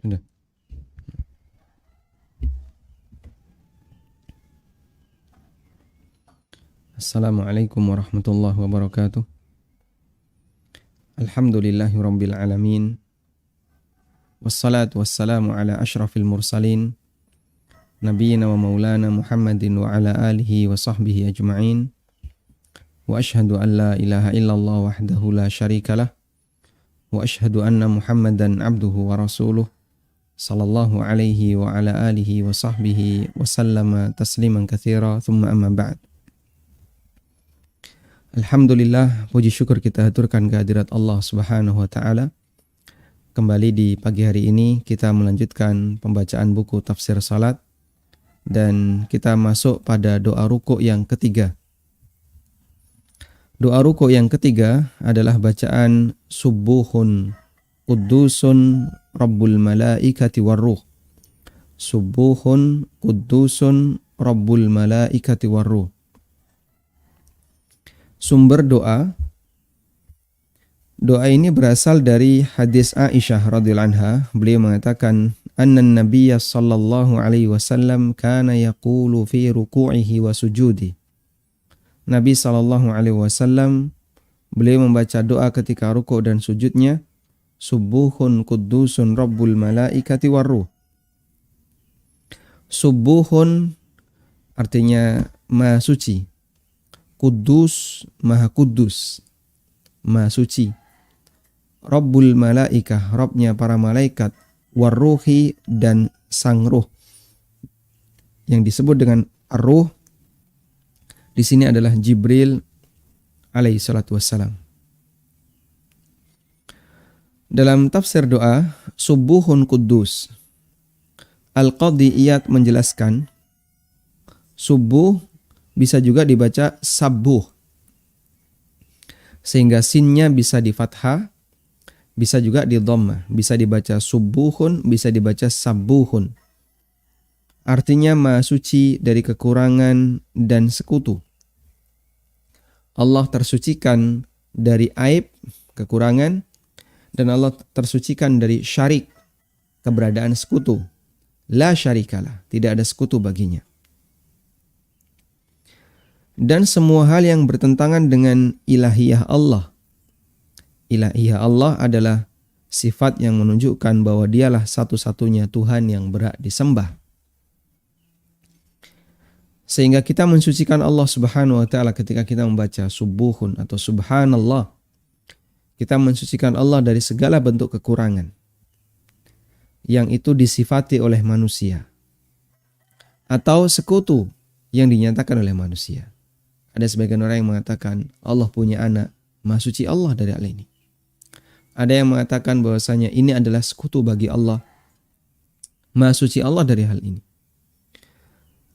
Sudah. Assalamualaikum warahmatullahi wabarakatuh. Alhamdulillahi rabbil alamin. Wassalatu wassalamu ala ashrafil mursalin. Nabiyyina wa maulana Muhammadin wa ala alihi wa sahbihi ajma'in. Wa ashhadu an la ilaha illallah wahdahu la syarikalah. Wa ashhadu anna Muhammadan abduhu wa rasuluh. Sallallahu alaihi wa ala alihi wa sahbihi wa sallama tasliman katsira. Thumma amma ba'd. Alhamdulillah, puji syukur kita haturkan kehadirat Allah Subhanahu wa taala. Kembali di pagi hari ini kita melanjutkan pembacaan buku tafsir salat dan kita masuk pada doa rukuk yang ketiga. Doa rukuk yang ketiga adalah bacaan subuhun quddusun rabbul malaikati warruh. Subuhun quddusun rabbul malaikati warruh. Sumber doa ini berasal dari hadis Aisyah radhiyallahu anha. Beliau mengatakan, "Anna Nabiyya sallallahu alaihi wasallam kana yaqulu fi ruku'ihi wa sujudi." Nabi sallallahu alaihi wasallam beliau membaca doa ketika rukuk dan sujudnya, "Subuhun quddusun rabbul malaikati warruh." Subuhun artinya maha suci. Kudus, maha kudus, maha suci. Rabbul malaikah, Rabbnya para malaikat. Warruhi, dan sang ruh. Yang disebut dengan ar-ruh di sini adalah Jibril alaihi salatu wassalam. Dalam tafsir doa subuhun kudus, Al-Qadhi Iyad menjelaskan subuh bisa juga dibaca sabuh. Sehingga sinnya bisa di fathah, bisa juga di dhammah. Bisa dibaca subuhun, bisa dibaca sabuhun. Artinya maha suci dari kekurangan dan sekutu. Allah tersucikan dari aib, kekurangan, dan Allah tersucikan dari syarik, keberadaan sekutu. La syarikalah, tidak ada sekutu baginya. Dan semua hal yang bertentangan dengan ilahiyah Allah. Ilahiyah Allah adalah sifat yang menunjukkan bahwa dialah satu-satunya Tuhan yang berhak disembah. Sehingga kita mensucikan Allah Subhanahu wa taala ketika kita membaca subuhun atau subhanallah. Kita mensucikan Allah dari segala bentuk kekurangan yang itu disifati oleh manusia atau sekutu yang dinyatakan oleh manusia. Ada sebagian orang yang mengatakan Allah punya anak, maha suci Allah dari hal ini. Ada yang mengatakan bahwasanya ini adalah sekutu bagi Allah, maha suci Allah dari hal ini.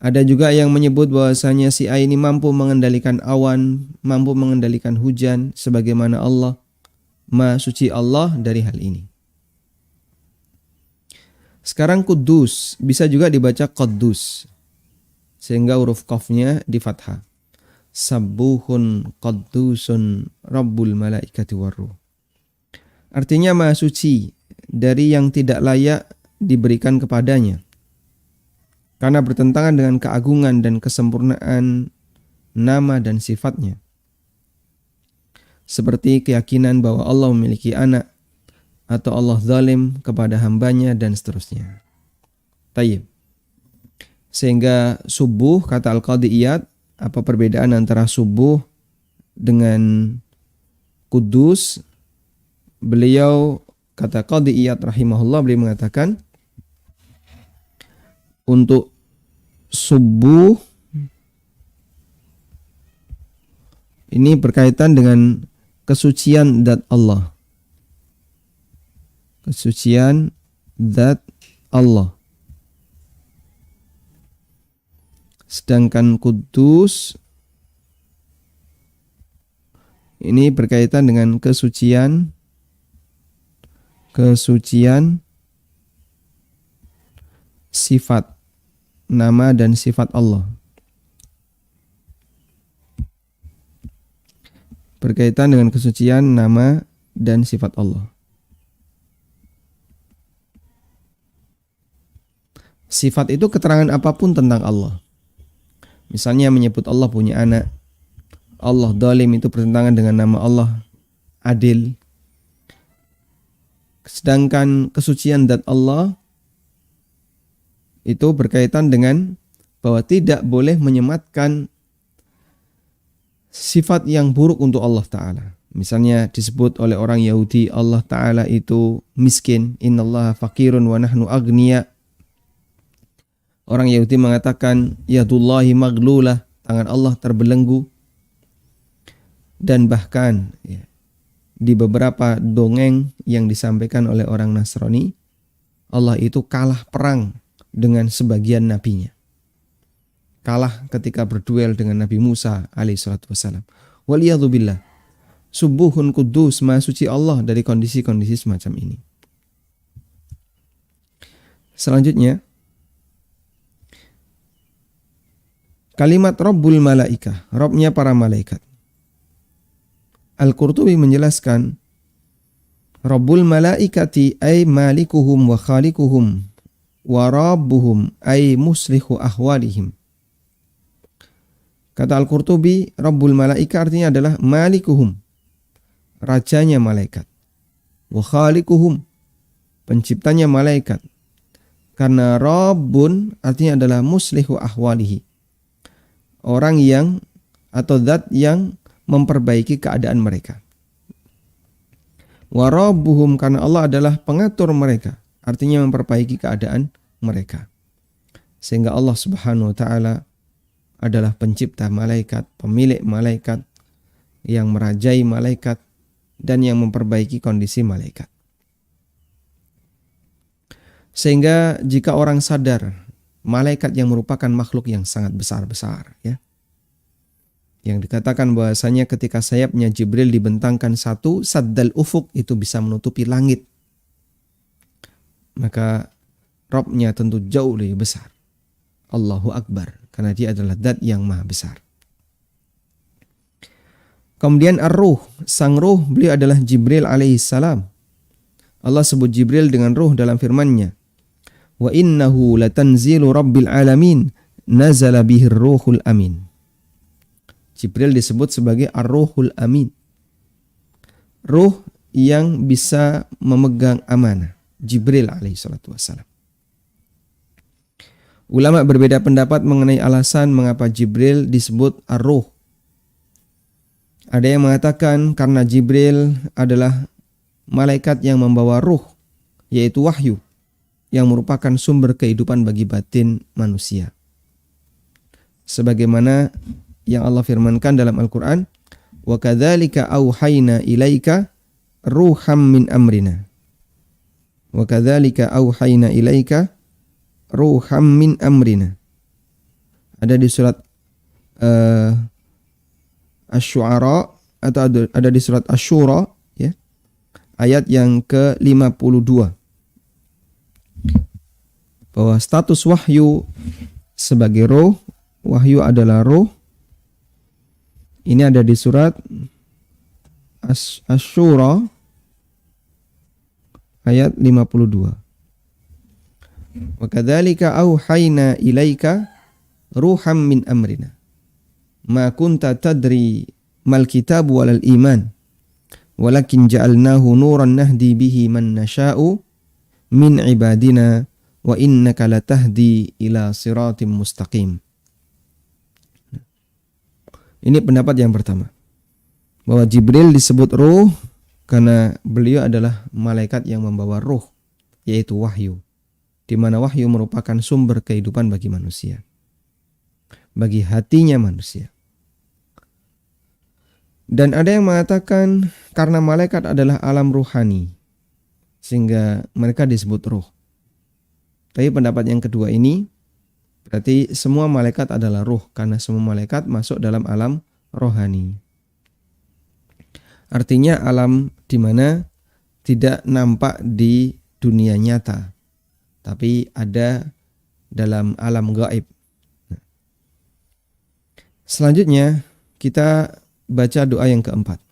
Ada juga yang menyebut bahwasanya si A ini mampu mengendalikan awan, mampu mengendalikan hujan sebagaimana Allah, maha suci Allah dari hal ini. Sekarang kudus bisa juga dibaca qaddus sehingga huruf qafnya di fathah. Sabuhun qaddusun rabbul malaikati warruh. Artinya maha suci dari yang tidak layak diberikan kepadanya, karena bertentangan dengan keagungan dan kesempurnaan nama dan sifatnya. Seperti keyakinan bahwa Allah memiliki anak, atau Allah zalim kepada hambanya, dan seterusnya. Tayyib. Sehingga subuh, kata Al-Qadhi Iyad, apa perbedaan antara subuh dengan kudus? Beliau, kata Qadhi Iyad rahimahullah, beliau mengatakan untuk subuh ini berkaitan dengan kesucian zat Allah. Kesucian zat Allah. Sedangkan kudus ini berkaitan dengan kesucian sifat, nama dan sifat Allah. Berkaitan dengan kesucian nama dan sifat Allah. Sifat itu keterangan apapun tentang Allah. Misalnya menyebut Allah punya anak, Allah dhalim, itu bertentangan dengan nama Allah adil. Sedangkan kesucian zat Allah itu berkaitan dengan bahwa tidak boleh menyematkan sifat yang buruk untuk Allah Ta'ala. Misalnya disebut oleh orang Yahudi Allah Ta'ala itu miskin, innallaha faqirun wa nahnu agniya. Orang Yahudi mengatakan yadullahi maglulah, tangan Allah terbelenggu. Dan bahkan di beberapa dongeng yang disampaikan oleh orang Nasrani, Allah itu kalah perang dengan sebagian nabinya. Kalah ketika berduel dengan Nabi Musa alaihissalatu wassalam. Waliyadzubillah. Subuhun kudus, maha suci Allah dari kondisi-kondisi semacam ini. Selanjutnya, kalimat Rabbul Malaikah, Rabbnya para malaikat. Al-Qurtubi menjelaskan, Rabbul Malaikati ay malikuhum wa khalikuhum wa rabbuhum ay muslihu ahwalihim. Kata Al-Qurtubi, Rabbul Malaika artinya adalah malikuhum, rajanya malaikat. Wa khalikuhum, penciptanya malaikat. Karena Rabbun artinya adalah muslihu ahwalihi, orang yang atau zat yang memperbaiki keadaan mereka. Wa rabbuhum, karena Allah adalah pengatur mereka, artinya memperbaiki keadaan mereka. Sehingga Allah Subhanahu wa taala adalah pencipta malaikat, pemilik malaikat, yang merajai malaikat, dan yang memperbaiki kondisi malaikat. Sehingga jika orang sadar malaikat yang merupakan makhluk yang sangat besar-besar, ya, yang dikatakan bahwasanya ketika sayapnya Jibril dibentangkan satu, saddal ufuk, itu bisa menutupi langit, maka Rabbnya tentu jauh lebih besar. Allahu Akbar, karena dia adalah zat yang maha besar. Kemudian Ar-Ruh, sang ruh, beliau adalah Jibril alaihissalam. Allah sebut Jibril dengan ruh dalam firman-Nya, wa innahu latanzilu rabbil alamin nazala bihir ruhul amin. Jibril disebut sebagai Ar-Ruhul Amin, ruh yang bisa memegang amanah. Jibril alaihissalatu wassalam. Ulama berbeda pendapat mengenai alasan mengapa Jibril disebut Ar-Ruh. Ada yang mengatakan karena Jibril adalah malaikat yang membawa ruh, yaitu wahyu, yang merupakan sumber kehidupan bagi batin manusia. Sebagaimana yang Allah firmankan dalam Al-Quran, wa kadzalika auhayna ilaika ruham min amrina. Wa kadzalika auhayna ilaika ruham min amrina. Ada di surat Asy-Syu'ara, atau ada di surat Asy-Syura, ya, ayat yang ke-52, bahwa status wahyu sebagai ruh, wahyu adalah ruh. Ini ada di surat Asy-Syura ayat 52. Wa kadzalika auhayna ilaika ruham min amrina ma kunta tadri mal kitab walal iman walakin ja'alnahu nuran nahdi bihi man nasha'u min ibadina wa innaka latahdi ila siratim mustaqim. Ini pendapat yang pertama, bahwa Jibril disebut ruh karena beliau adalah malaikat yang membawa ruh, yaitu wahyu, di mana wahyu merupakan sumber kehidupan bagi manusia, bagi hatinya manusia. Dan ada yang mengatakan karena malaikat adalah alam ruhani, sehingga mereka disebut ruh. Tapi pendapat yang kedua ini berarti semua malaikat adalah ruh, karena semua malaikat masuk dalam alam rohani. Artinya alam di mana tidak nampak di dunia nyata, tapi ada dalam alam gaib. Selanjutnya kita baca doa yang keempat.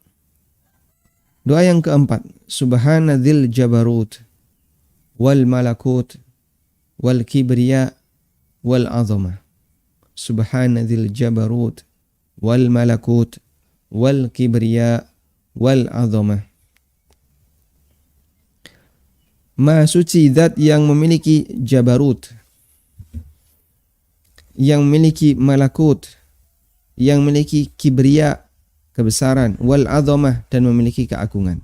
Doa yang keempat, Subhanadzil jabarut wal malakut wal kibriya wal azamah. Subhanadzil jabarut wal malakut wal kibriya wal azamah. Maha suci zat yang memiliki jabarut, yang memiliki malakut, yang memiliki kibriya, kebesaran, wal azamah, dan memiliki keagungan.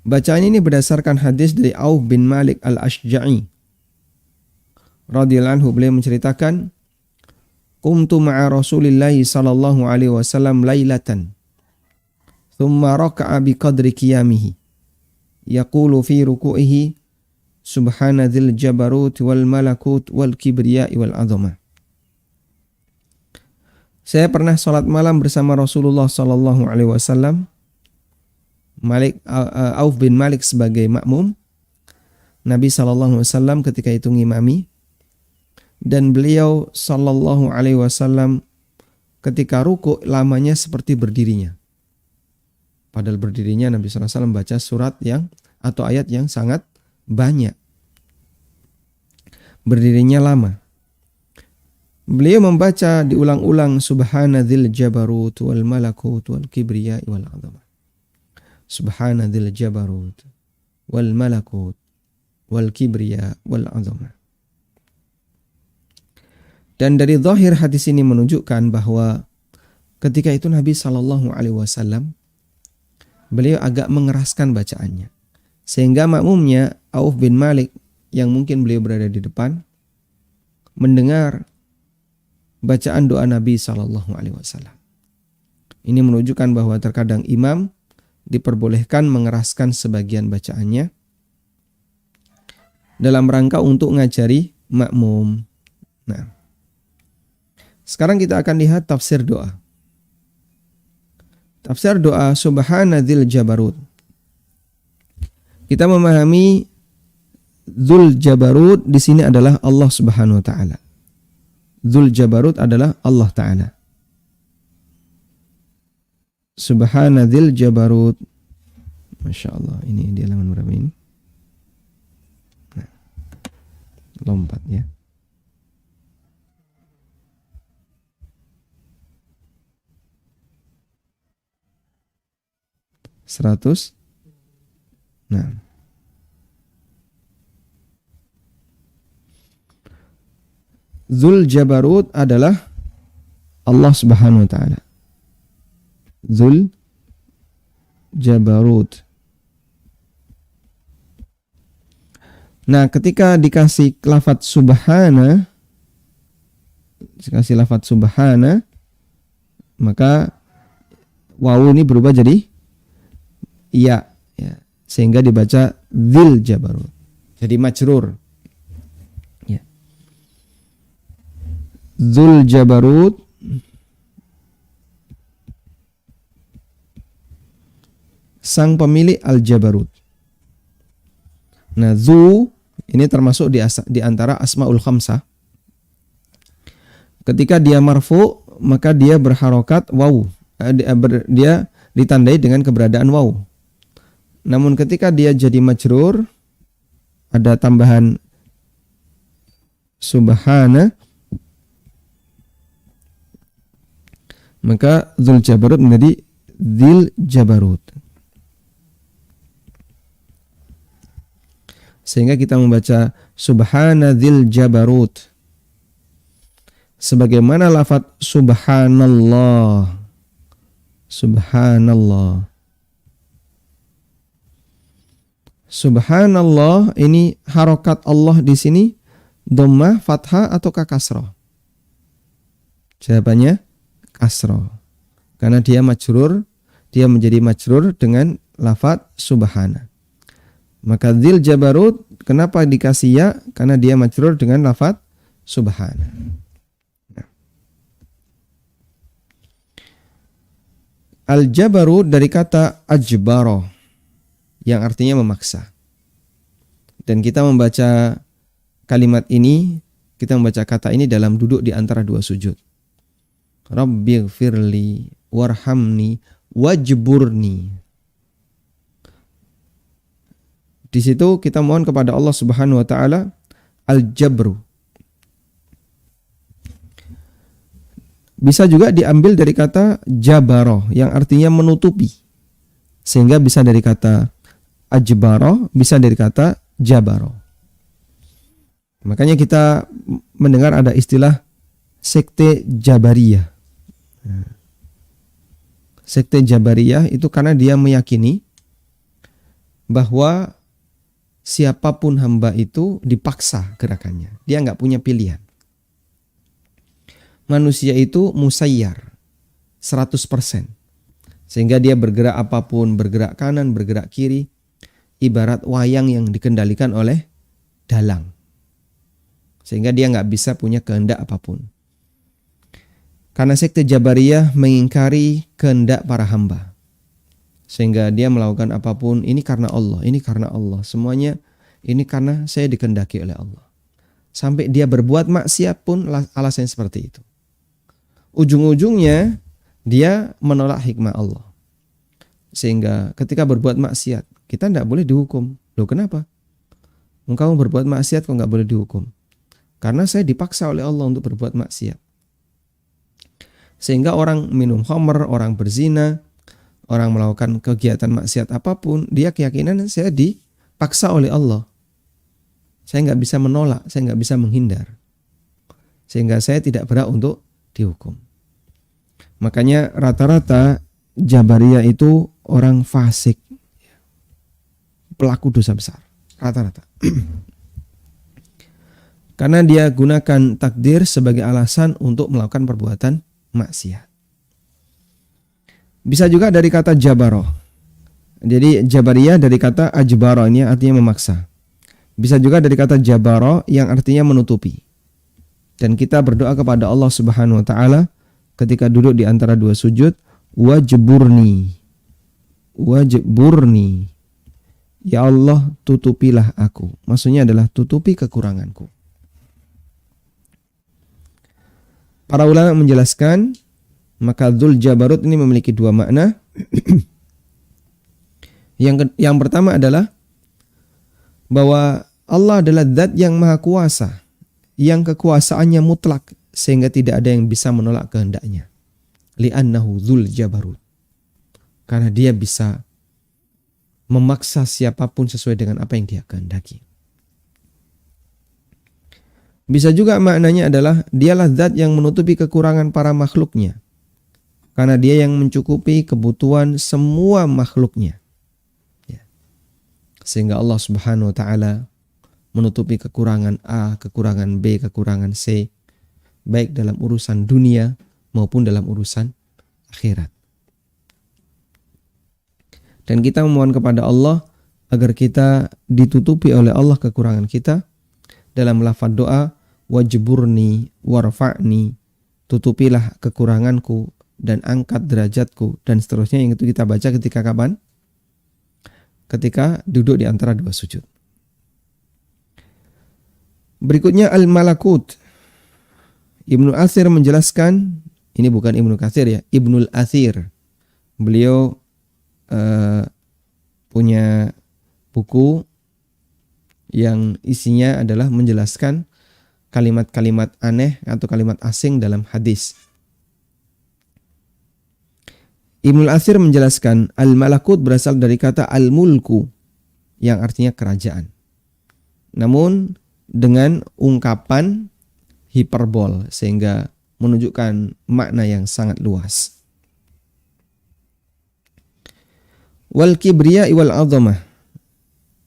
Bacaan ini berdasarkan hadis dari Auf bin Malik al-Ashja'i radhiyallahu anhu. Beliau menceritakan, qumtu ma'a Rasulillahi sallallahu alaihi wasallam lailatan thumma raka'a biqadri qiyamihi yaqulu fi ruku'ihi subhanadzil jabarut wal malakut wal kibriya wal azamah. Saya pernah salat malam bersama Rasulullah sallallahu alaihi wasallam, Auf bin Malik sebagai makmum, Nabi sallallahu alaihi wasallam ketika itu ngimami, dan beliau sallallahu alaihi wasallam ketika ruku lamanya seperti berdirinya. Padahal berdirinya Nabi sallallahu alaihi wasallam baca surat yang atau ayat yang sangat banyak. Berdirinya lama. Beliau membaca diulang-ulang subhanadzil jabarut wal malakut wal kibriya wal azamah. Subhanadzil jabarut wal malakut wal kibriya wal azamah. Dan dari zahir hadis ini menunjukkan bahwa ketika itu Nabi sallallahu alaihi wasallam beliau agak mengeraskan bacaannya, sehingga makmumnya Auf bin Malik yang mungkin beliau berada di depan mendengar bacaan doa Nabi sallallahu alaihi wasallam. Ini menunjukkan bahwa terkadang imam diperbolehkan mengeraskan sebagian bacaannya dalam rangka untuk ngajari makmum. Nah, sekarang kita akan lihat tafsir doa. Tafsir doa subhanadzil jabarut. Kita memahami Dzul Jabarut di sini adalah Allah Subhanahu wa taala. Dzul Jabarut adalah Allah taala. Subhanadzil jabarut. Masya Allah, ini di halaman berapa ini? Nah, lompat ya. Seratus. Nah, Dzul Jabarut adalah Allah Subhanahu wa taala. Dzul Jabarut. Nah, ketika dikasih lafadz subhana, dikasih lafadz subhana, maka wawu ini berubah jadi ya, sehingga dibaca dzil jabarut. Jadi majrur. Ya. Dzul Jabarut sang pemilik al-jabarut. Nah, dzu ini termasuk di antara asmaul khamsah. Ketika dia marfu, maka dia berharokat wawu. Dia ditandai dengan keberadaan wawu. Namun ketika dia jadi majrur, ada tambahan subhana, maka dzul jabarut menjadi dzil jabarut. Sehingga kita membaca subhanadzil jabarut sebagaimana lafaz subhanallah. Subhanallah. Subhanallah ini harokat Allah di sini dhammah, fathah atau kasrah? Jawabannya kasrah. Karena dia majrur, dia menjadi majrur dengan lafaz subhana. Maka dzil jabarut kenapa dikasih ya? Karena dia majrur dengan lafaz subhana. Nah. Al-jabarut dari kata ajbaro yang artinya memaksa. Dan kita membaca kalimat ini, kita membaca kata ini dalam duduk di antara dua sujud. Rabbighfirli warhamni wajburni. Di situ kita mohon kepada Allah Subhanahu wa taala al-jabru. Bisa juga diambil dari kata jabaro yang artinya menutupi. Sehingga bisa dari kata ajbaro, bisa dari kata jabaro. Makanya kita mendengar ada istilah sekte Jabariyah. Sekte Jabariyah itu karena dia meyakini bahwa siapapun hamba itu dipaksa gerakannya. Dia nggak punya pilihan. Manusia itu musayyar 100%. Sehingga dia bergerak apapun, bergerak kanan, bergerak kiri, ibarat wayang yang dikendalikan oleh dalang. Sehingga dia nggak bisa punya kehendak apapun. Karena sekte Jabariyah mengingkari kehendak para hamba. Sehingga dia melakukan apapun, ini karena Allah, ini karena Allah. Semuanya ini karena saya dikehendaki oleh Allah. Sampai dia berbuat maksiat pun alasannya seperti itu. Ujung-ujungnya dia menolak hikmah Allah. Sehingga ketika berbuat maksiat, kita tidak boleh dihukum. Loh kenapa? Engkau berbuat maksiat kok nggak boleh dihukum? Karena saya dipaksa oleh Allah untuk berbuat maksiat. Sehingga orang minum khamr, orang berzina, orang melakukan kegiatan maksiat apapun, dia keyakinan saya dipaksa oleh Allah. Saya nggak bisa menolak, saya nggak bisa menghindar. Sehingga saya tidak berhak untuk dihukum. Makanya rata-rata Jabariyah itu orang fasik, pelaku dosa besar, rata-rata. Karena dia gunakan takdir sebagai alasan untuk melakukan perbuatan maksiat. Bisa juga dari kata jabaroh. Jadi Jabariyah dari kata ajbaroh, ini artinya memaksa. Bisa juga dari kata jabaroh yang artinya menutupi. Dan kita berdoa kepada Allah Subhanahu wa taala ketika duduk di antara dua sujud, wajburni. Wajburni. Ya Allah, tutupilah aku. Maksudnya adalah tutupi kekuranganku. Para ulama menjelaskan, maka Dzul Jabarut ini memiliki dua makna. Yang pertama adalah bahwa Allah adalah zat yang maha kuasa, yang kekuasaannya mutlak sehingga tidak ada yang bisa menolak kehendaknya. Li'annahu Dzul Jabarut. Karena dia bisa memaksa siapapun sesuai dengan apa yang dia kehendaki. Bisa juga maknanya adalah dialah zat yang menutupi kekurangan para makhluknya. Karena dia yang mencukupi kebutuhan semua makhluknya. Ya. Sehingga Allah Subhanahu wa taala menutupi kekurangan A, kekurangan B, kekurangan C, baik dalam urusan dunia maupun dalam urusan akhirat. Dan kita memohon kepada Allah agar kita ditutupi oleh Allah kekurangan kita dalam lafaz doa, wajburni warfa'ni, tutupilah kekuranganku dan angkat derajatku, dan seterusnya, yang itu kita baca ketika kapan? Ketika duduk di antara dua sujud. Berikutnya al-malakut. Ibnu Athir menjelaskan, ini bukan Ibnu Katsir ya, Ibnul Athir. Beliau punya buku yang isinya adalah menjelaskan kalimat-kalimat aneh atau kalimat asing dalam hadis. Ibnul Athir menjelaskan al-malakut berasal dari kata al-mulku yang artinya kerajaan. Namun dengan ungkapan hiperbol sehingga menunjukkan makna yang sangat luas. Wal kibriya wal azamah.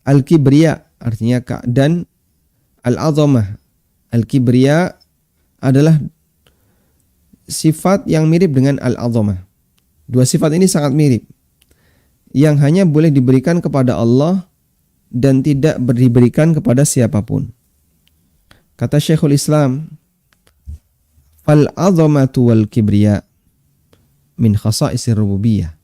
Al-kibriya artinya dan al-azamah. Al-kibriya adalah sifat yang mirip dengan al-azamah. Dua sifat ini sangat mirip, yang hanya boleh diberikan kepada Allah dan tidak diberikan kepada siapapun. Kata Syekhul Islam, fal-azamatu wal kibriya min khasa'isir rububiyah.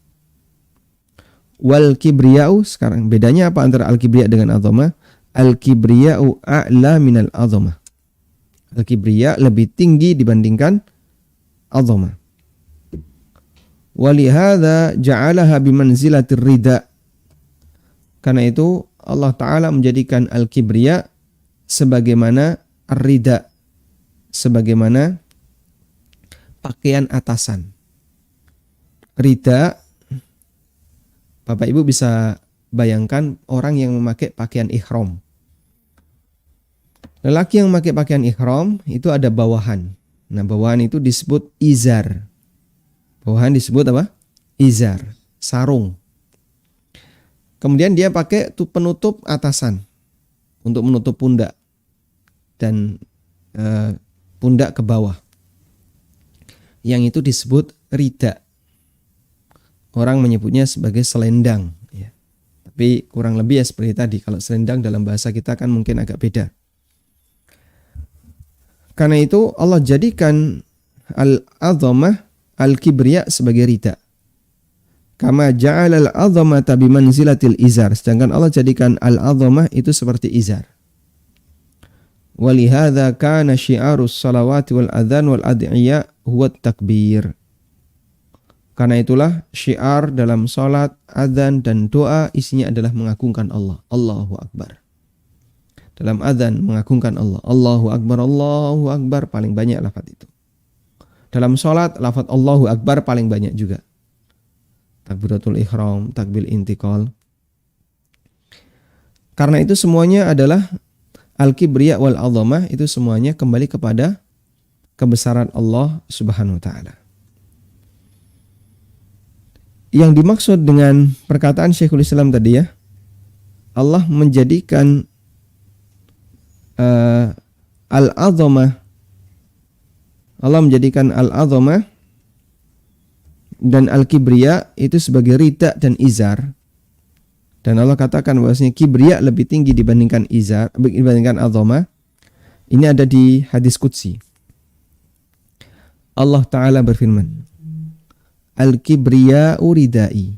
Wal kibriya'u, sekarang bedanya apa antara al-kibriya dengan azamah? Al-kibriya'u a'la minal azamah. Al-kibriya lebih tinggi dibandingkan azamah. Walihada ja'alaha bimanzilatir rida. Karena itu Allah Ta'ala menjadikan al-kibriya sebagaimana ar-rida, sebagaimana pakaian atasan. Rida, Bapak Ibu bisa bayangkan orang yang memakai pakaian ihram. Lelaki yang memakai pakaian ihram itu ada bawahan. Nah, bawahan itu disebut izar. Bawahan disebut apa? Izar, sarung. Kemudian dia pakai penutup atasan untuk menutup pundak dan pundak ke bawah. Yang itu disebut rida. Orang menyebutnya sebagai selendang. Ya. Tapi kurang lebih ya seperti tadi. Kalau selendang dalam bahasa kita kan mungkin agak beda. Karena itu Allah jadikan al-azamah, al-kibriya sebagai rida. Kama ja'ala al-azamata bimanzilatil izar. Sedangkan Allah jadikan al-azamah itu seperti izar. Walihadza kana syiarus salawati wal adzan wal ad'iya huwa takbir. Karena itulah syiar dalam salat, adzan dan doa isinya adalah mengagungkan Allah. Allahu Akbar. Dalam adzan mengagungkan Allah. Allahu Akbar paling banyak lafaz itu. Dalam salat lafaz Allahu Akbar paling banyak juga. Takbiratul ihram, takbir intiqal. Karena itu semuanya adalah al-kibriya wal azamah, itu semuanya kembali kepada kebesaran Allah Subhanahu wa taala. Yang dimaksud dengan perkataan Syekhul Islam tadi ya, Allah menjadikan al-azamah, Allah menjadikan al-azamah dan al-kibriya itu sebagai rida dan izar. Dan Allah katakan bahwasanya kibriya lebih tinggi dibandingkan izar, dibandingkan azamah. Ini ada di hadis qudsi. Allah Ta'ala berfirman, Al-kibriya uridai.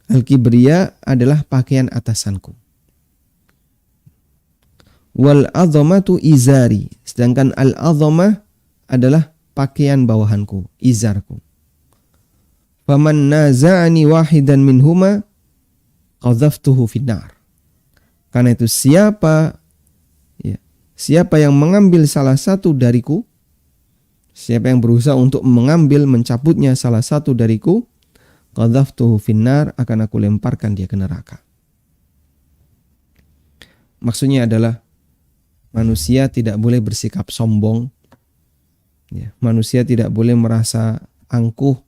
Al-kibriya adalah pakaian atasanku. Wal azamatu izari. Sedangkan al-azamah adalah pakaian bawahanku, izarku. Faman naza'ani wahidan minhuma qadhaftuhu finnar. Karena itu siapa yang mengambil salah satu dariku, siapa yang berusaha untuk mengambil, mencabutnya salah satu dariku, qadhaftuhu finnar, akan aku lemparkan dia ke neraka. Maksudnya adalah manusia tidak boleh bersikap sombong. Ya, manusia tidak boleh merasa angkuh.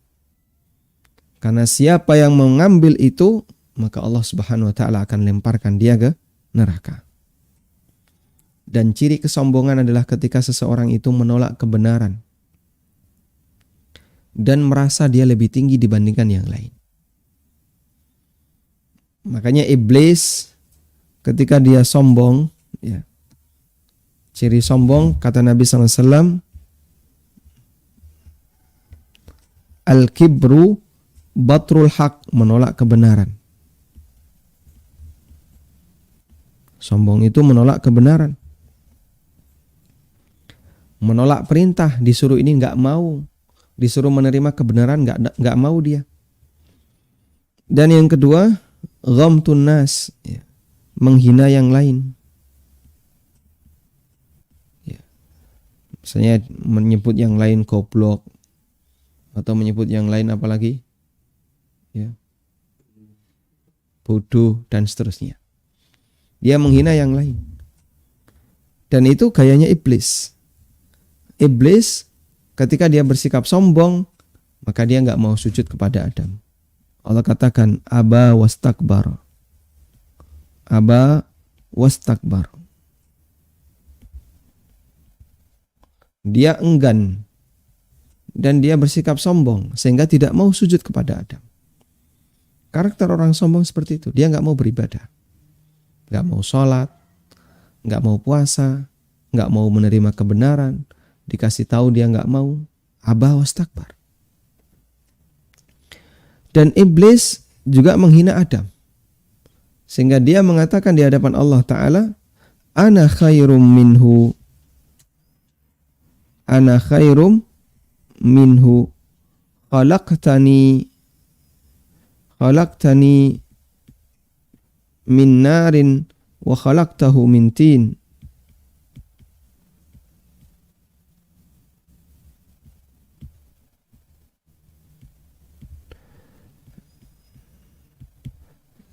Karena siapa yang mengambil itu, maka Allah Subhanahu wa taala akan lemparkan dia ke neraka. Dan ciri kesombongan adalah ketika seseorang itu menolak kebenaran dan merasa dia lebih tinggi dibandingkan yang lain. Makanya iblis ketika dia sombong, ya, ciri sombong kata Nabi SAW, al-kibru batrul haq, menolak kebenaran. Sombong itu menolak kebenaran. Menolak perintah, disuruh ini nggak mau, disuruh menerima kebenaran nggak mau dia. Dan yang kedua, ghamtun nas, ya, menghina yang lain. Ya. Misalnya menyebut yang lain goblok atau menyebut yang lain apalagi, ya, bodoh dan seterusnya. Dia menghina yang lain. Dan itu gayanya iblis. Iblis ketika dia bersikap sombong, maka dia nggak mau sujud kepada Adam. Allah katakan aba wastakbar. Aba wastakbar. Dia enggan dan dia bersikap sombong sehingga tidak mau sujud kepada Adam. Karakter orang sombong seperti itu. Dia nggak mau beribadah, nggak mau sholat, nggak mau puasa, nggak mau menerima kebenaran. Dikasih tahu dia nggak mau, aba wastakbar. Dan iblis juga menghina Adam, sehingga dia mengatakan di hadapan Allah Ta'ala, ana khairum minhu, ana khairum minhu, khalaqtani min narin wa khalaqtahu min tin.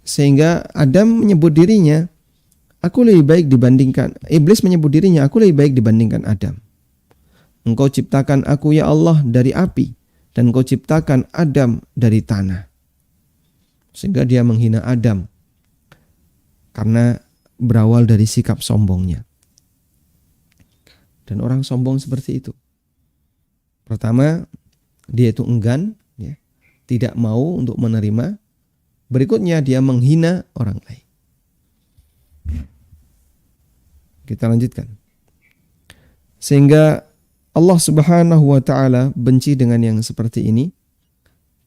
Sehingga Adam menyebut dirinya, aku lebih baik dibandingkan, iblis menyebut dirinya, aku lebih baik dibandingkan Adam. Engkau ciptakan aku ya Allah dari api, dan engkau ciptakan Adam dari tanah. Sehingga dia menghina Adam karena berawal dari sikap sombongnya. Dan orang sombong seperti itu. Pertama, dia itu enggan, ya, tidak mau untuk menerima. Berikutnya dia menghina orang lain. Kita lanjutkan. Sehingga Allah Subhanahu wa taala benci dengan yang seperti ini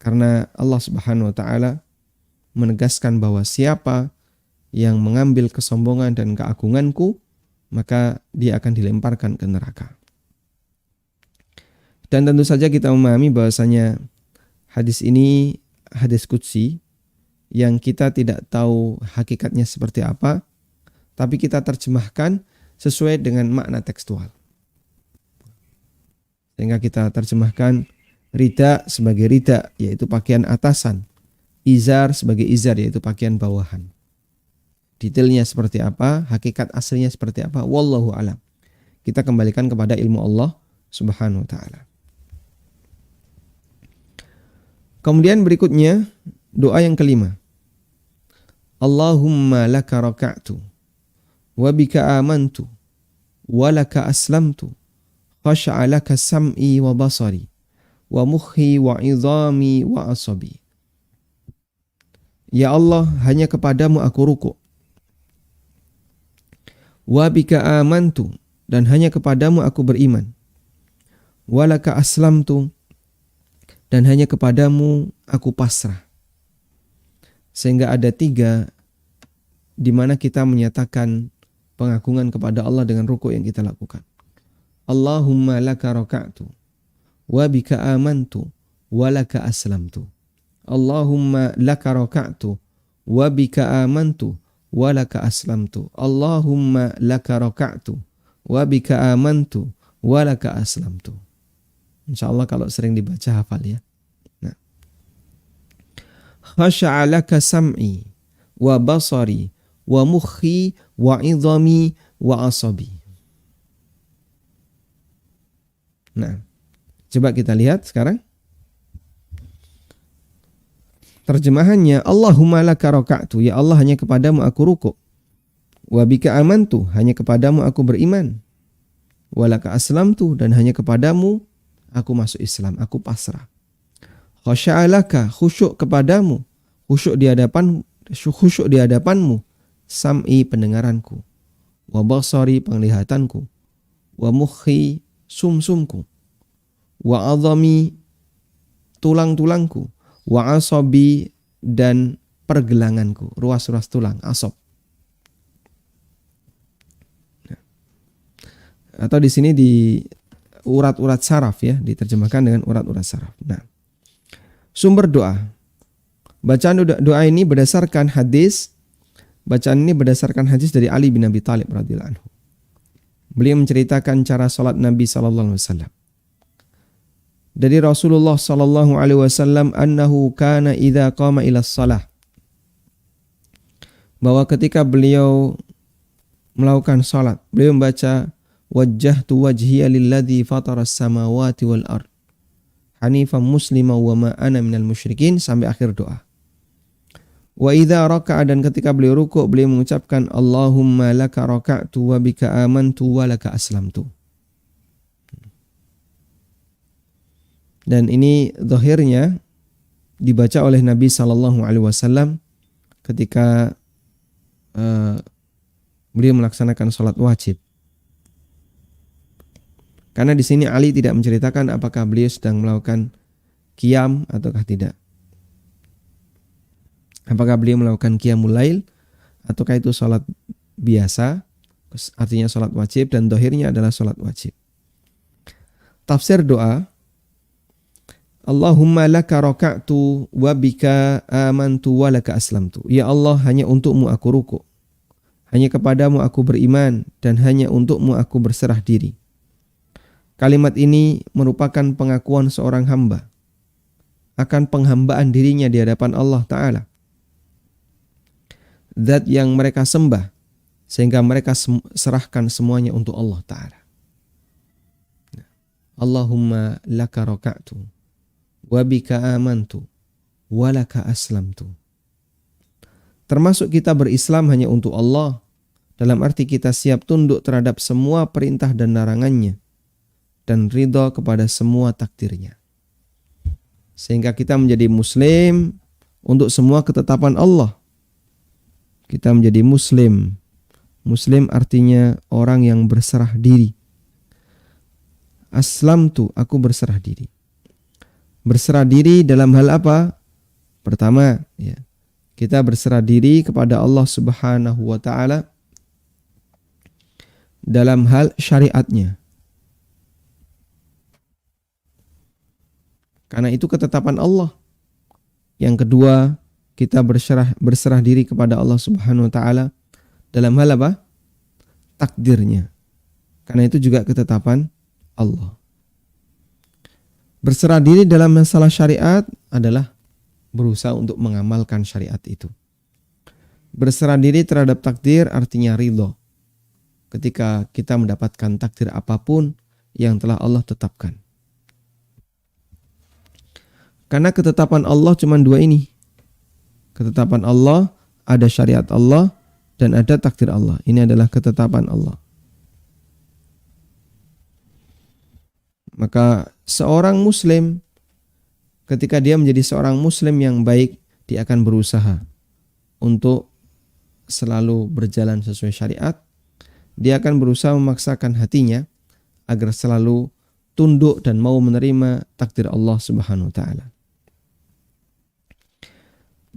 karena Allah Subhanahu wa taala menegaskan bahwa siapa yang mengambil kesombongan dan keagunganku, maka dia akan dilemparkan ke neraka. Dan tentu saja kita memahami bahwasanya hadis ini hadis qudsi yang kita tidak tahu hakikatnya seperti apa, tapi kita terjemahkan sesuai dengan makna tekstual. Sehingga kita terjemahkan rida sebagai rida, yaitu pakaian atasan. Izar sebagai izar, yaitu pakaian bawahan. Detailnya seperti apa, hakikat aslinya seperti apa, wallahu alam. Kita kembalikan kepada ilmu Allah Subhanahu wa taala. Kemudian berikutnya doa yang kelima. Allahumma laka raka'tu wa bika amantu wa laka aslamtu khasha'a laka sam'i wa basari wa mukhi wa idhami wa asabi. Ya Allah, hanya kepadamu aku rukuk. Wa bika amantu, dan hanya kepadamu aku beriman. Wa laka aslamtu, dan hanya kepadamu aku pasrah. Sehingga ada 3 di mana kita menyatakan pengagungan kepada Allah dengan rukuk yang kita lakukan. Allahumma laka raka'tu wa bika amantu wa laka aslamtu. Allahumma laka raka'tu wa bika amantu wa laka aslamtu. Allahumma laka raka'tu wa bika amantu wa laka aslamtu. Insyaallah kalau sering dibaca hafal ya. Khasha'a laka sam'i wa basari wa mukhi wa idhami wa asabi. Nah, coba kita lihat sekarang. Terjemahannya, Allahumma laka raka'tu, ya Allah hanya kepadamu aku rukuk. Wa bika amantu, hanya kepadamu aku beriman. Wa laka aslamtu, dan hanya kepadamu aku masuk Islam, aku pasrah. Khasya'alaka, khusyuk kepadamu, khusyuk di hadapanmu, sam'i pendengaranku, wa basari penglihatanku, wa mukhi sumsumku, wa azami tulang-tulangku, wa asabi dan pergelanganku, ruas-ruas tulang, asab. Atau di sini di urat-urat saraf ya, diterjemahkan dengan urat-urat saraf. Nah, sumber doa. Bacaan doa ini berdasarkan hadis. Bacaan ini berdasarkan hadis dari Ali bin Abi Thalib radhiyallahu anhu. Beliau menceritakan cara salat Nabi sallallahu alaihi wasallam. Dari Rasulullah sallallahu alaihi wasallam annahu kana idza qama ila shalah. Bahwa ketika beliau melakukan salat, beliau membaca wajjahtu wajhiya lilladzi fataras samawati wal ard hanifan muslima wa ma ana minal musyrikin sampai akhir doa. Wa idza raka'a, dan ketika beliau rukuk beliau mengucapkan Allahumma laka raka'tu wa bika amantu wa laka aslamtu. Dan ini zahirnya dibaca oleh Nabi sallallahu alaihi wasallam ketika beliau melaksanakan salat wajib. Karena di sini Ali tidak menceritakan apakah beliau sedang melakukan qiyam ataukah tidak. Apakah beliau melakukan qiyamul lail ataukah itu salat biasa, artinya salat wajib, dan zahirnya adalah salat wajib. Tafsir doa, Allahumma laka raka'tu wa bika amantu wa laka aslamtu. Ya Allah, hanya untukmu aku rukuk. Hanya kepadamu aku beriman dan hanya untukmu aku berserah diri. Kalimat ini merupakan pengakuan seorang hamba akan penghambaan dirinya di hadapan Allah Ta'ala. Zat yang mereka sembah sehingga mereka serahkan semuanya untuk Allah Ta'ala. Allahumma laka raka'tu wa bika amantu wa laka aslamtu. Termasuk kita berislam hanya untuk Allah, dalam arti kita siap tunduk terhadap semua perintah dan larangannya dan ridha kepada semua takdirnya. Sehingga kita menjadi muslim untuk semua ketetapan Allah. Kita menjadi muslim. Muslim artinya orang yang berserah diri. Aslamtu, aku berserah diri. Berserah diri dalam hal apa? Pertama, ya, kita berserah diri kepada Allah Subhanahu wa Ta'ala dalam hal syariatnya. Karena itu ketetapan Allah. Yang kedua, kita berserah diri kepada Allah Subhanahu wa Ta'ala dalam hal apa? Takdirnya. Karena itu juga ketetapan Allah. Berserah diri dalam masalah syariat adalah berusaha untuk mengamalkan syariat itu. Berserah diri terhadap takdir artinya ridho. Ketika kita mendapatkan takdir apapun yang telah Allah tetapkan. Karena ketetapan Allah cuma dua ini. Ketetapan Allah, ada syariat Allah, dan ada takdir Allah. Ini adalah ketetapan Allah. Maka seorang muslim, ketika dia menjadi seorang muslim yang baik, dia akan berusaha untuk selalu berjalan sesuai syariat. Dia akan berusaha memaksakan hatinya agar selalu tunduk dan mau menerima takdir Allah Subhanahu wa Ta'ala.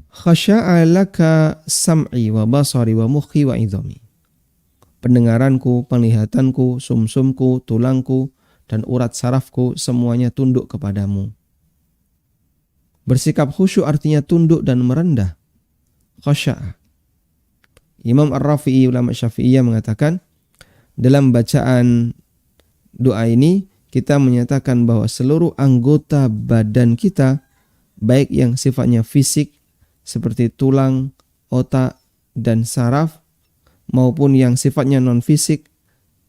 Khasya'a laka sam'i wa basari wa mukhi wa idhami. Pendengaranku, penglihatanku, sumsumku, tulangku, dan urat sarafku semuanya tunduk kepadamu. Bersikap khusyuk artinya tunduk dan merendah. Khasya'a. Imam Ar-Rafi'i, ulama Syafi'iyah, mengatakan dalam bacaan doa ini kita menyatakan bahwa seluruh anggota badan kita, baik yang sifatnya fisik seperti tulang, otak, dan saraf, maupun yang sifatnya non-fisik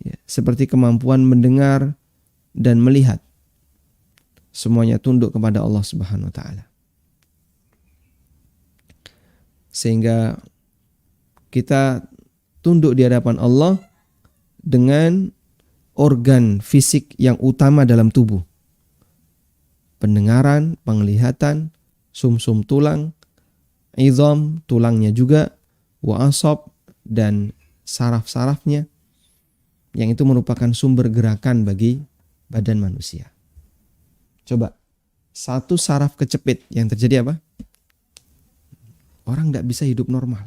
ya, seperti kemampuan mendengar dan melihat, semuanya tunduk kepada Allah Subhanahu wa Ta'ala. Sehingga kita tunduk di hadapan Allah dengan organ fisik yang utama dalam tubuh. Pendengaran, penglihatan, sumsum tulang, idham, tulangnya juga, wa asab, dan saraf-sarafnya, yang itu merupakan sumber gerakan bagi badan manusia. Coba, satu saraf kecepit, yang terjadi apa? Orang tidak bisa hidup normal.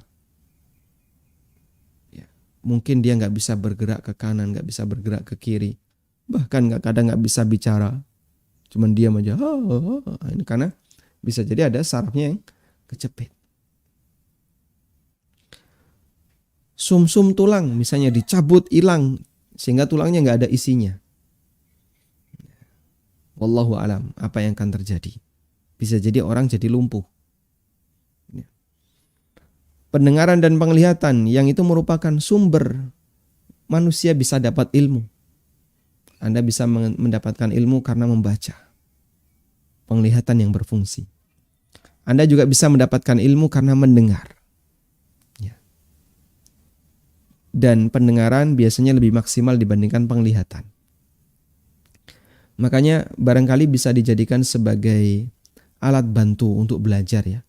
Ya, mungkin dia nggak bisa bergerak ke kanan, nggak bisa bergerak ke kiri, bahkan kadang nggak bisa bicara, cuman diam aja. Ini karena bisa jadi ada sarafnya yang kecepit. Sumsum tulang misalnya dicabut, hilang, sehingga tulangnya nggak ada isinya. Wallahu alam, apa yang akan terjadi? Bisa jadi orang jadi lumpuh. Pendengaran dan penglihatan yang itu merupakan sumber manusia bisa dapat ilmu. Anda bisa mendapatkan ilmu karena membaca. Penglihatan yang berfungsi. Anda juga bisa mendapatkan ilmu karena mendengar. Dan pendengaran biasanya lebih maksimal dibandingkan penglihatan. Makanya barangkali bisa dijadikan sebagai alat bantu untuk belajar ya.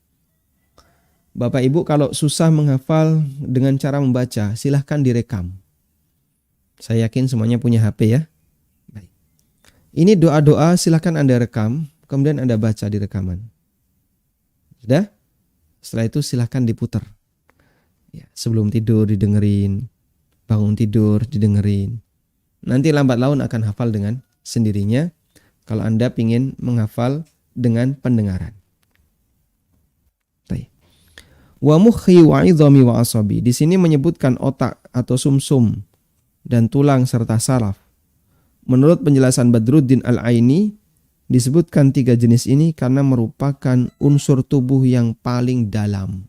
Bapak Ibu kalau susah menghafal dengan cara membaca, silahkan direkam. Saya yakin semuanya punya HP ya. Baik. Ini doa-doa silahkan Anda rekam, kemudian Anda baca di rekaman. Sudah? Setelah itu silahkan diputar. Ya, sebelum tidur didengerin, bangun tidur didengerin. Nanti lambat laun akan hafal dengan sendirinya kalau Anda ingin menghafal dengan pendengaran. Baik. Wa mukhi wa idhami wa asabi. Di sini menyebutkan otak atau sumsum dan tulang serta saraf. Menurut penjelasan Badruddin Al-Aini, disebutkan 3 jenis ini karena merupakan unsur tubuh yang paling dalam.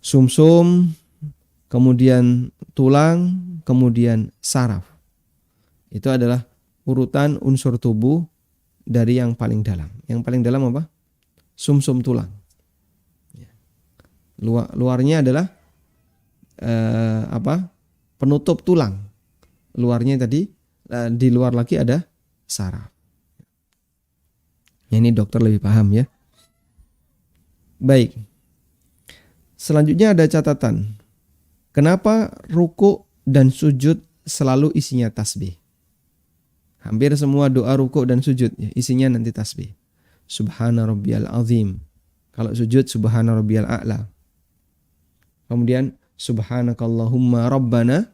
Sumsum, kemudian tulang, kemudian saraf. Itu adalah urutan unsur tubuh dari yang paling dalam. Yang paling dalam apa? Sumsum tulang. Luarnya adalah penutup tulang. Luarnya tadi, di luar lagi ada saraf. Ini dokter lebih paham ya. Baik. Selanjutnya ada catatan. Kenapa ruku dan sujud selalu isinya tasbih? Hampir semua doa ruku dan sujud ya, isinya nanti tasbih. Subhana rabbiyal azim. Kalau sujud subhana rabbiyal a'la. Kemudian subhanakallahumma rabbana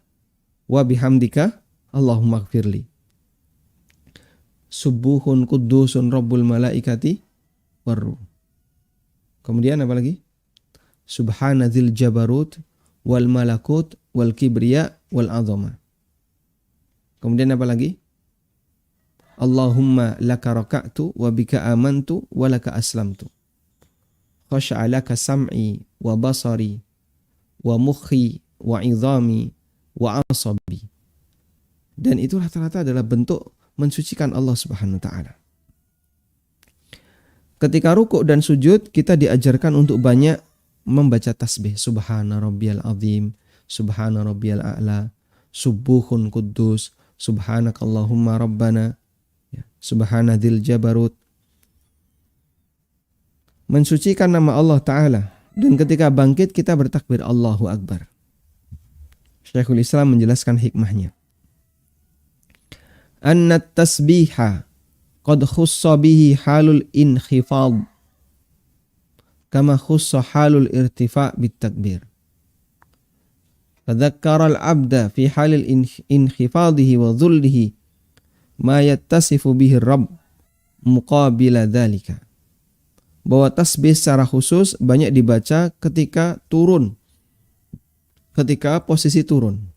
wa bihamdika Allahumma gfirli. Subuhun kudusun rabbul malaikati warruh. Kemudian apa lagi? Subhanadzil jabarut wal malakut wal kibriya wal azama. Kemudian apa lagi? Allahumma laka raka'tu wa bika amantu wa laka aslamtu. Khasha'alaka sam'i wa basari wa mukhi wa idhami wa asabi. Dan itu rata-rata adalah bentuk mensucikan Allah Subhanahu wa taala. Ketika rukuk dan sujud, kita diajarkan untuk banyak membaca tasbih. Subhana rabbiyal azim, subhana rabbiyal a'la, subuhun quddus, subhanakallahumma rabbana, subhanadzil jabarut. Mensucikan nama Allah Ta'ala. Dan ketika bangkit kita bertakbir Allahu Akbar. Syekhul Islam menjelaskan hikmahnya. Anna tasbiha qad khussa bihi halul inkhifad kama khussa halul irtifa' bit takbir. Fadzakkara al-'abda fi halil inkhifadihi wa dhullihi ma yattasifu bihi Rabb muqabila dzalika. Bahwa tasbih secara khusus banyak dibaca ketika turun, ketika posisi turun.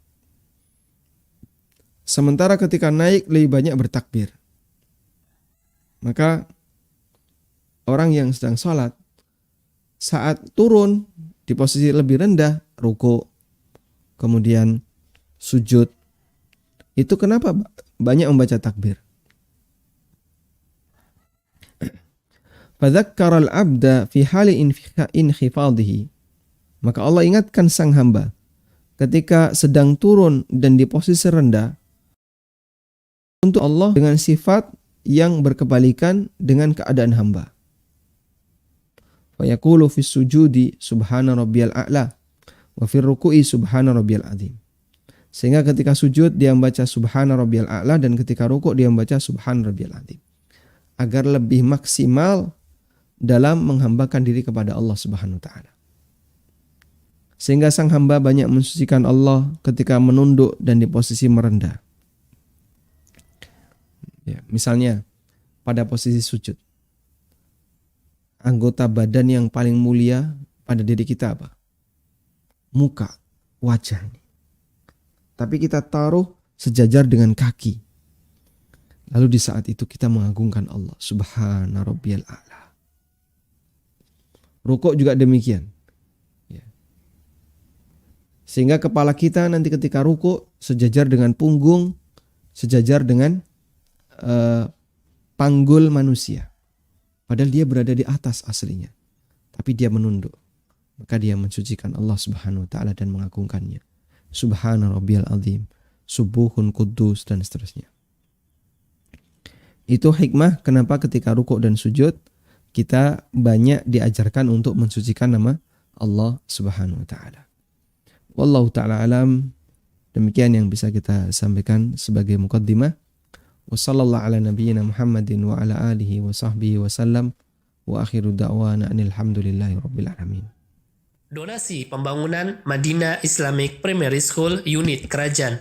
Sementara ketika naik lebih banyak bertakbir. Maka orang yang sedang sholat saat turun di posisi lebih rendah, ruku, kemudian sujud, itu kenapa banyak membaca takbir? Fadzakkara al-'abda fi hali inkhifadhihi. Maka Allah ingatkan sang hamba ketika sedang turun dan di posisi rendah untuk Allah dengan sifat yang berkebalikan dengan keadaan hamba. Fa yaqulu fi sujudi subhana rabbiyal a'la wa fi ruku'i subhana rabbiyal azim. Sehingga ketika sujud dia membaca subhana rabbiyal a'la dan ketika ruku' dia membaca subhana rabbiyal azim. Agar lebih maksimal dalam menghambakan diri kepada Allah Subhanahu wa taala. Sehingga sang hamba banyak mensucikan Allah ketika menunduk dan di posisi merendah. Ya, misalnya pada posisi sujud. Anggota badan yang paling mulia pada diri kita apa? Muka, wajah ini. Tapi kita taruh sejajar dengan kaki. Lalu di saat itu kita mengagungkan Allah. Subhana rabbiyal a'la. Rukuk juga demikian. Ya. Sehingga kepala kita nanti ketika rukuk sejajar dengan punggung, sejajar dengan panggul manusia. Padahal dia berada di atas aslinya. Tapi dia menunduk. Maka dia mensucikan Allah Subhanahu wa taala dan mengagungkannya. Subhana rabbiyal azim, subuhun quddus dan seterusnya. Itu hikmah kenapa ketika rukuk dan sujud kita banyak diajarkan untuk mensucikan nama Allah Subhanahu wa taala. Wallahu taala alam. Demikian yang bisa kita sampaikan sebagai muqaddimah. Wa sallallahu ala nabiyyina Muhammadin wa ala alihi wa sahbihi wa sallam. Wa akhiru da'wana alhamdulillahi rabbil alamin. Donasi pembangunan Madinah Islamic Primary School Unit Kerajaan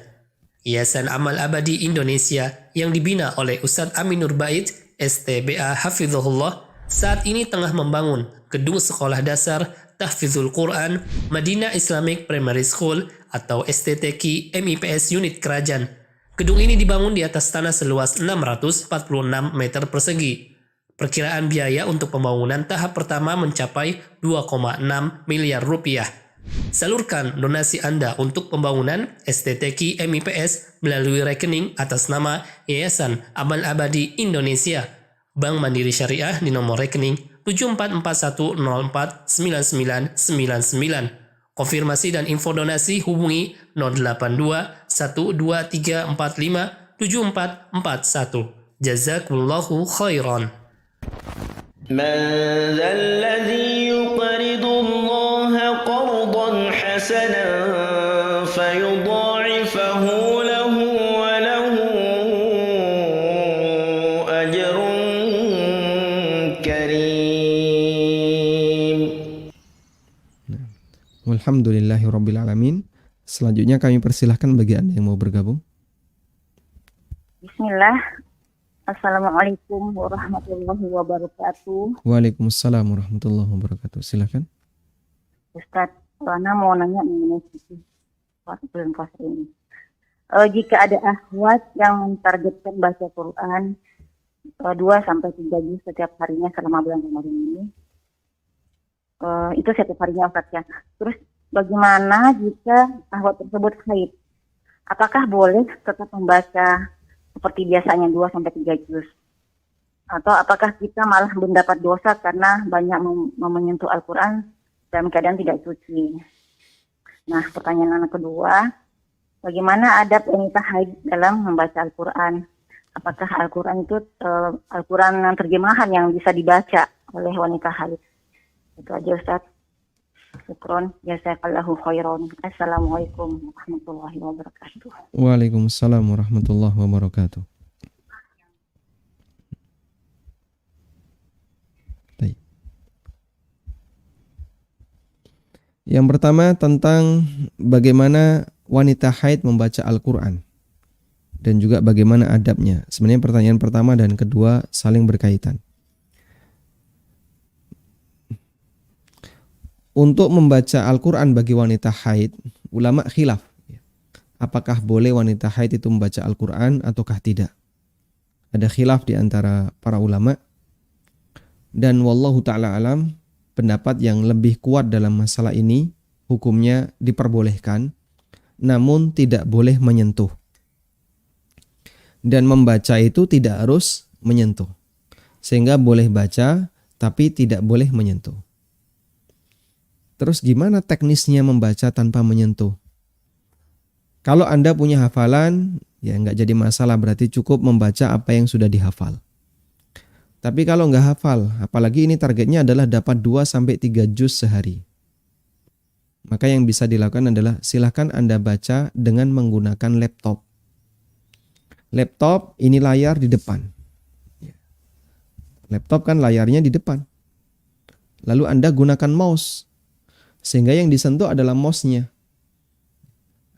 Yayasan Amal Abadi Indonesia yang dibina oleh Ustadz Aminur Bait STBA Hafizahullah saat ini tengah membangun gedung sekolah dasar Tahfizul Quran Madinah Islamic Primary School atau STTQ MIPS unit Kerajaan. Gedung ini dibangun di atas tanah seluas 646 meter persegi. Perkiraan biaya untuk pembangunan tahap pertama mencapai 2,6 miliar rupiah. Salurkan donasi Anda untuk pembangunan STTQ MIPS melalui rekening atas nama Yayasan Amal Abadi Indonesia, Bank Mandiri Syariah di nomor rekening 7441049999. Konfirmasi dan info donasi hubungi 082 12345 7441. Jazakumullahu khairan. من ذا الذي يقرض الله قرضا حسنا فيضاعفه له وله أجر كريم. Walhamdulillahirrabbilalamin. Selanjutnya kami persilahkan bagi Anda yang mau bergabung. Bismillah. Assalamualaikum warahmatullahi wabarakatuh. Waalaikumsalam warahmatullahi wabarakatuh. Silakan. Ustadz, Ana mau nanya mengenai bulan puasa ini. Jika ada akhwat yang mentargetkan baca Quran 2-3 juz setiap harinya selama bulan Ramadan ini, itu setiap harinya Ustadz ya. Terus bagaimana jika akhwat tersebut haid? Apakah boleh tetap membaca seperti biasanya 2-3 juz? Atau apakah kita malah mendapat dosa karena banyak menyentuh Al-Quran dalam keadaan tidak suci? Nah, pertanyaan anak kedua, bagaimana adab wanita haid dalam membaca Al-Quran? Apakah Al-Quran itu Al-Quran yang terjemahan yang bisa dibaca oleh wanita haid? Itu aja Ustaz. Syukron, jazakallahu khairan. Assalamualaikum warahmatullahi wabarakatuh. Waalaikumsalam warahmatullahi wabarakatuh. Baik. Yang pertama tentang bagaimana wanita haid membaca Al-Quran dan juga bagaimana adabnya. Sebenarnya pertanyaan pertama dan kedua saling berkaitan. Untuk membaca Al-Quran bagi wanita haid, ulama khilaf. Apakah boleh wanita haid itu membaca Al-Quran ataukah tidak? Ada khilaf di antara para ulama. Dan wallahu ta'ala alam, pendapat yang lebih kuat dalam masalah ini, hukumnya diperbolehkan, namun tidak boleh menyentuh. Dan membaca itu tidak harus menyentuh. Sehingga boleh baca, tapi tidak boleh menyentuh. Terus gimana teknisnya membaca tanpa menyentuh? Kalau Anda punya hafalan, ya nggak jadi masalah, berarti cukup membaca apa yang sudah dihafal. Tapi kalau nggak hafal, apalagi ini targetnya adalah dapat 2-3 juz sehari, maka yang bisa dilakukan adalah silakan Anda baca dengan menggunakan laptop. Laptop ini layar di depan. Laptop kan layarnya di depan. Lalu Anda gunakan mouse, sehingga yang disentuh adalah mouse-nya.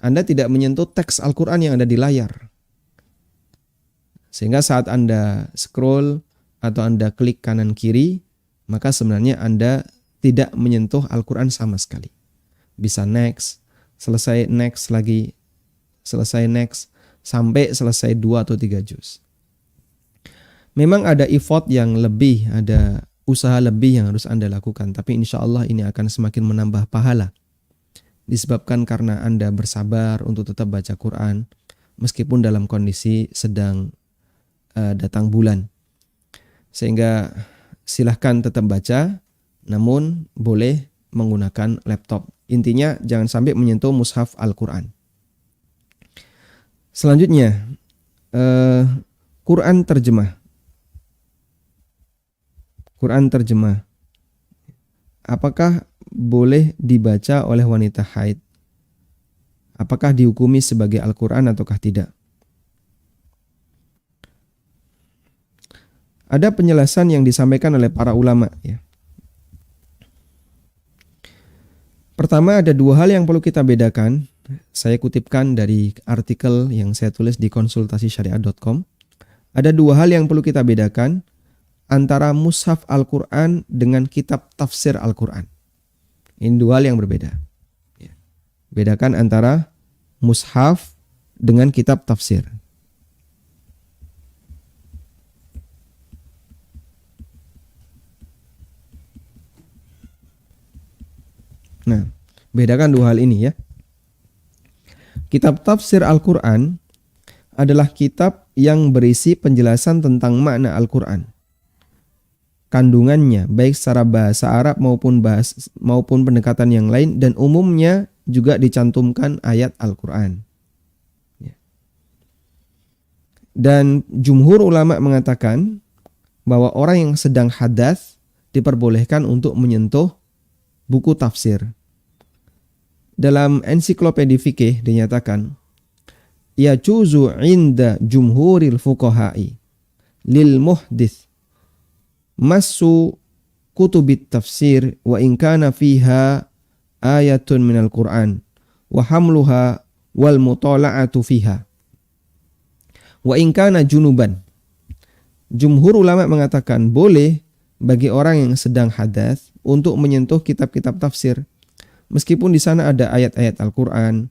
Anda tidak menyentuh teks Al-Quran yang ada di layar. Sehingga saat Anda scroll atau Anda klik kanan kiri, maka sebenarnya Anda tidak menyentuh Al-Quran sama sekali. Bisa next, selesai next lagi, selesai next, sampai selesai 2-3 juz. Memang ada effort yang lebih, ada usaha lebih yang harus Anda lakukan, tapi insya Allah ini akan semakin menambah pahala. Disebabkan karena Anda bersabar untuk tetap baca Quran, meskipun dalam kondisi sedang datang bulan. Sehingga silahkan tetap baca, namun boleh menggunakan laptop. Intinya jangan sampai menyentuh mushaf Al-Quran. Selanjutnya, Quran terjemah. Quran terjemah. Apakah boleh dibaca oleh wanita haid? Apakah dihukumi sebagai Al-Quran ataukah tidak? Ada penjelasan yang disampaikan oleh para ulama. Ya. Pertama, ada 2 hal yang perlu kita bedakan. Saya kutipkan dari artikel yang saya tulis di konsultasisyariah.com. Ada 2 hal yang perlu kita bedakan. antara mushaf Al-Quran dengan kitab tafsir Al-Quran. Ini dua hal yang berbeda. Ya. Bedakan antara mushaf dengan kitab tafsir. Nah, bedakan dua hal ini ya. Kitab tafsir Al-Quran adalah kitab yang berisi penjelasan tentang makna Al-Quran. Kandungannya baik secara bahasa Arab maupun pendekatan yang lain, dan umumnya juga dicantumkan ayat Al-Quran. Ya. Dan jumhur ulama mengatakan bahwa orang yang sedang hadas diperbolehkan untuk menyentuh buku tafsir. Dalam ensiklopedia fikih dinyatakan, yajuzu inda jumhuril fuqaha'i lil muhdits massu kutubit tafsir wa in kana fiha ayatun minal Qur'an wa hamluha wal mutala'atu fiha wa in kana junuban. Jumhur ulama mengatakan boleh bagi orang yang sedang hadas untuk menyentuh kitab-kitab tafsir meskipun di sana ada ayat-ayat Al-Qur'an,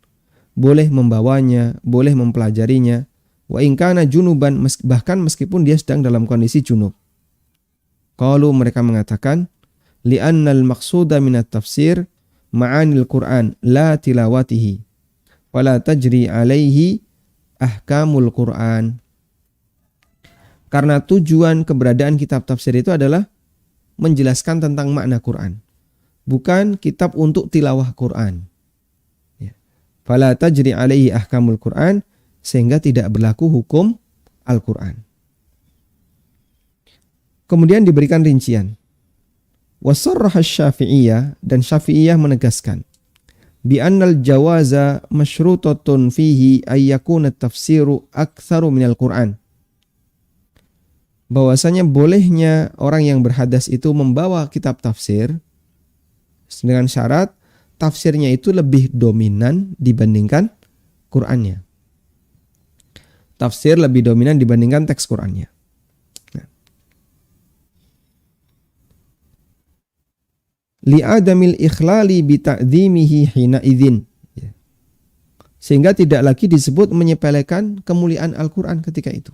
boleh membawanya, boleh mempelajarinya. Wa in kana junuban, bahkan meskipun dia sedang dalam kondisi junub. Qalu, mereka mengatakan, li'annal maqsuda minat tafsir ma'anil Qur'an la tilawatihi wala tajri alaihi ahkamul Qur'an. Karena tujuan keberadaan kitab tafsir itu adalah menjelaskan tentang makna Quran, bukan kitab untuk tilawah Quran. Ya. Fala tajri alaihi ahkamul Quran, sehingga tidak berlaku hukum Al-Quran. Kemudian diberikan rincian. Wasarraha Syafi'iyah, dan Syafi'iyah menegaskan bi annal jawaza masyrutatun fihi ay yakuna tafsiru aktsaru minal Quran. Bahwasanya bolehnya orang yang berhadas itu membawa kitab tafsir dengan syarat tafsirnya itu lebih dominan dibandingkan Qur'annya. Tafsir lebih dominan dibandingkan teks Qur'annya. Nah. Li'adamil ikhlali bita'dhimihi hina idzin. Sehingga tidak lagi disebut menyepelekan kemuliaan Al-Quran ketika itu.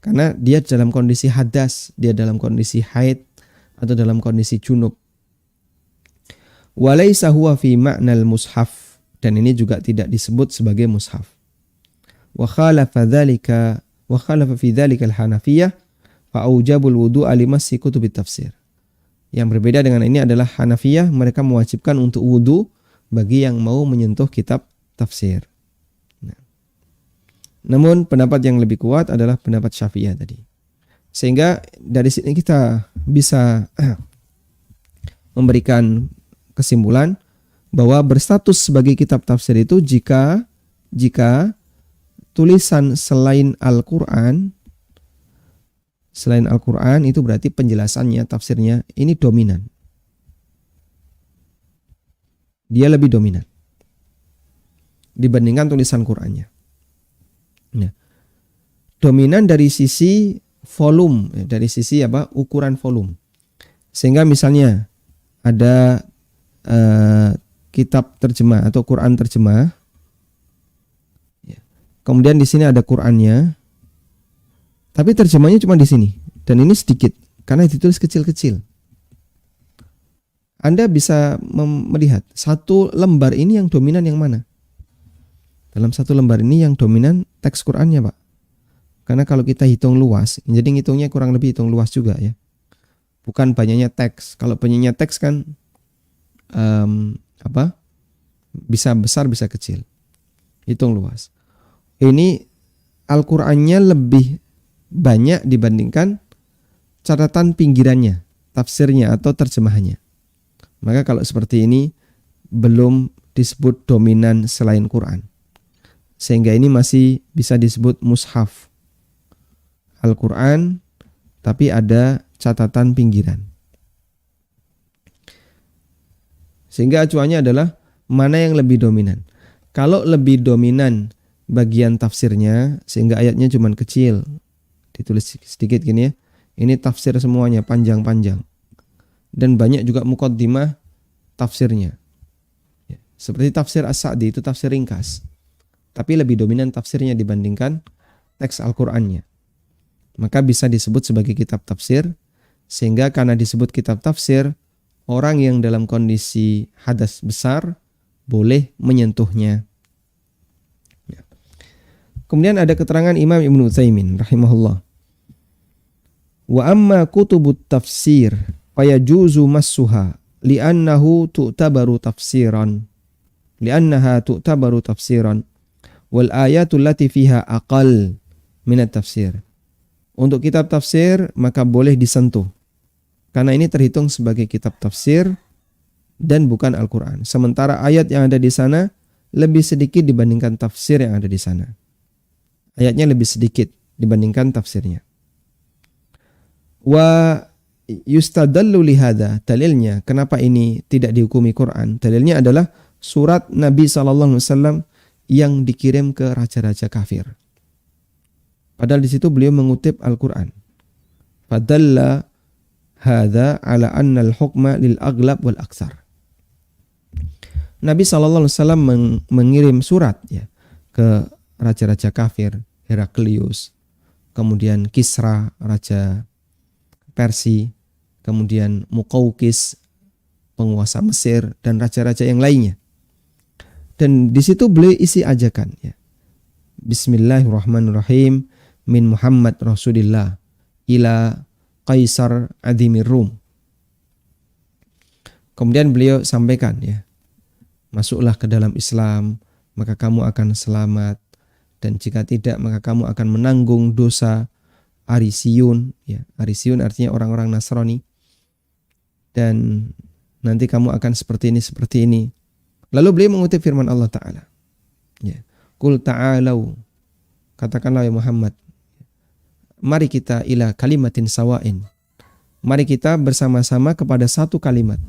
Karena dia dalam kondisi hadas, dia dalam kondisi haid atau dalam kondisi junub. Walaysa huwa fi ma'nal mushaf, dan ini juga tidak disebut sebagai mushaf. Wa khalafa fi dzalika al-Hanafiyah fa aujabul wudu'a limassi kutubit tafsir. Yang berbeda dengan ini adalah Hanafiyah, mereka mewajibkan untuk wudu bagi yang mau menyentuh kitab tafsir. Namun pendapat yang lebih kuat adalah pendapat Syafi'iyah tadi. Sehingga dari sini kita bisa memberikan kesimpulan bahwa berstatus sebagai kitab tafsir itu jika tulisan selain Al-Quran itu berarti penjelasannya, tafsirnya ini dominan. Dia lebih dominan dibandingkan tulisan Qur'annya. Nah, dominan dari sisi volume, dari sisi ukuran volume. Sehingga misalnya ada kitab terjemah atau Quran terjemah, kemudian di sini ada Qur'annya, tapi terjemahnya cuma di sini, dan ini sedikit karena ditulis kecil-kecil. Anda bisa melihat satu lembar ini yang dominan yang mana? Dalam satu lembar ini yang dominan teks Qur'annya, Pak. Karena kalau kita hitung luas, jadi ngitungnya kurang lebih hitung luas juga ya. Bukan banyaknya teks. Kalau banyaknya teks kan bisa besar bisa kecil. Hitung luas. Ini Al-Qur'annya lebih banyak dibandingkan catatan pinggirannya, tafsirnya atau terjemahannya. Maka kalau seperti ini belum disebut dominan selain Quran. Sehingga ini masih bisa disebut mushaf. Al-Quran tapi ada catatan pinggiran. Sehingga acuannya adalah mana yang lebih dominan. Kalau lebih dominan bagian tafsirnya sehingga ayatnya cuma kecil, ditulis sedikit gini ya, Ini tafsir semuanya panjang-panjang. Dan banyak juga muqaddimah tafsirnya. Ya, seperti tafsir As-Sa'di itu tafsir ringkas. Tapi lebih dominan tafsirnya dibandingkan teks Al-Qur'annya. Maka bisa disebut sebagai kitab tafsir, sehingga karena disebut kitab tafsir, orang yang dalam kondisi hadas besar boleh menyentuhnya. Ya. Kemudian ada keterangan Imam Ibnu Utsaimin rahimahullah. Wa amma kutubut tafsir fayajuzu massuha li'annaha tu'tabaru tafsiran wal ayatul lati fiha aqal minat tafsir. Untuk kitab tafsir maka boleh disentuh karena ini terhitung sebagai kitab tafsir dan bukan Al-Qur'an. Sementara ayat yang ada di sana lebih sedikit dibandingkan tafsir yang ada di sana. Ayatnya lebih sedikit dibandingkan tafsirnya. Wa yustadallu lihada, dalilnya kenapa ini tidak dihukumi Quran. Dalilnya adalah surat Nabi SAW yang dikirim ke raja-raja kafir. Padahal di situ beliau mengutip Al-Quran. Fadalla hadza ala anna al-hukma lil aghlab wal aksar. Nabi SAW mengirim surat ya ke raja-raja kafir, Heraklius, kemudian Kisra, raja Persia, kemudian Muqawqis, penguasa Mesir, dan raja-raja yang lainnya. Dan di situ beliau isi ajakan ya. Bismillahirrahmanirrahim. Min Muhammad Rasulillah ila Kaisar Adhimir Rum. Kemudian beliau sampaikan ya, masuklah ke dalam Islam maka kamu akan selamat, dan jika tidak maka kamu akan menanggung dosa Arisiyun ya. Arisiyun artinya orang-orang Nasrani, dan nanti kamu akan seperti ini. Lalu beliau mengutip firman Allah Ta'ala ya. Qul ta'alau, katakanlah ya Muhammad, mari kita ila kalimatin sawain. Mari kita bersama-sama kepada satu kalimat.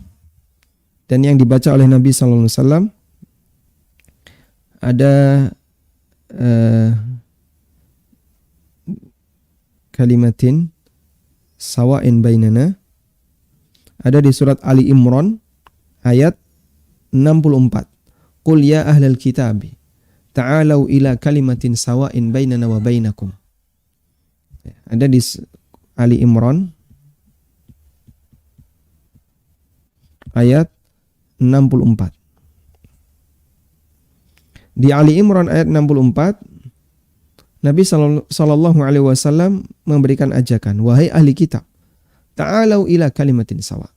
Dan yang dibaca oleh Nabi SAW ada kalimatin sawain bainana. Ada di surat Ali Imran ayat 64. Qul ya ahlal kitabi ta'alau ila kalimatin sawain bainana wa bainakum. Ada di Ali Imran ayat 64. Di Ali Imran ayat 64, Nabi SAW memberikan ajakan, wahai ahli kitab, ta'alau ila kalimatin sawa.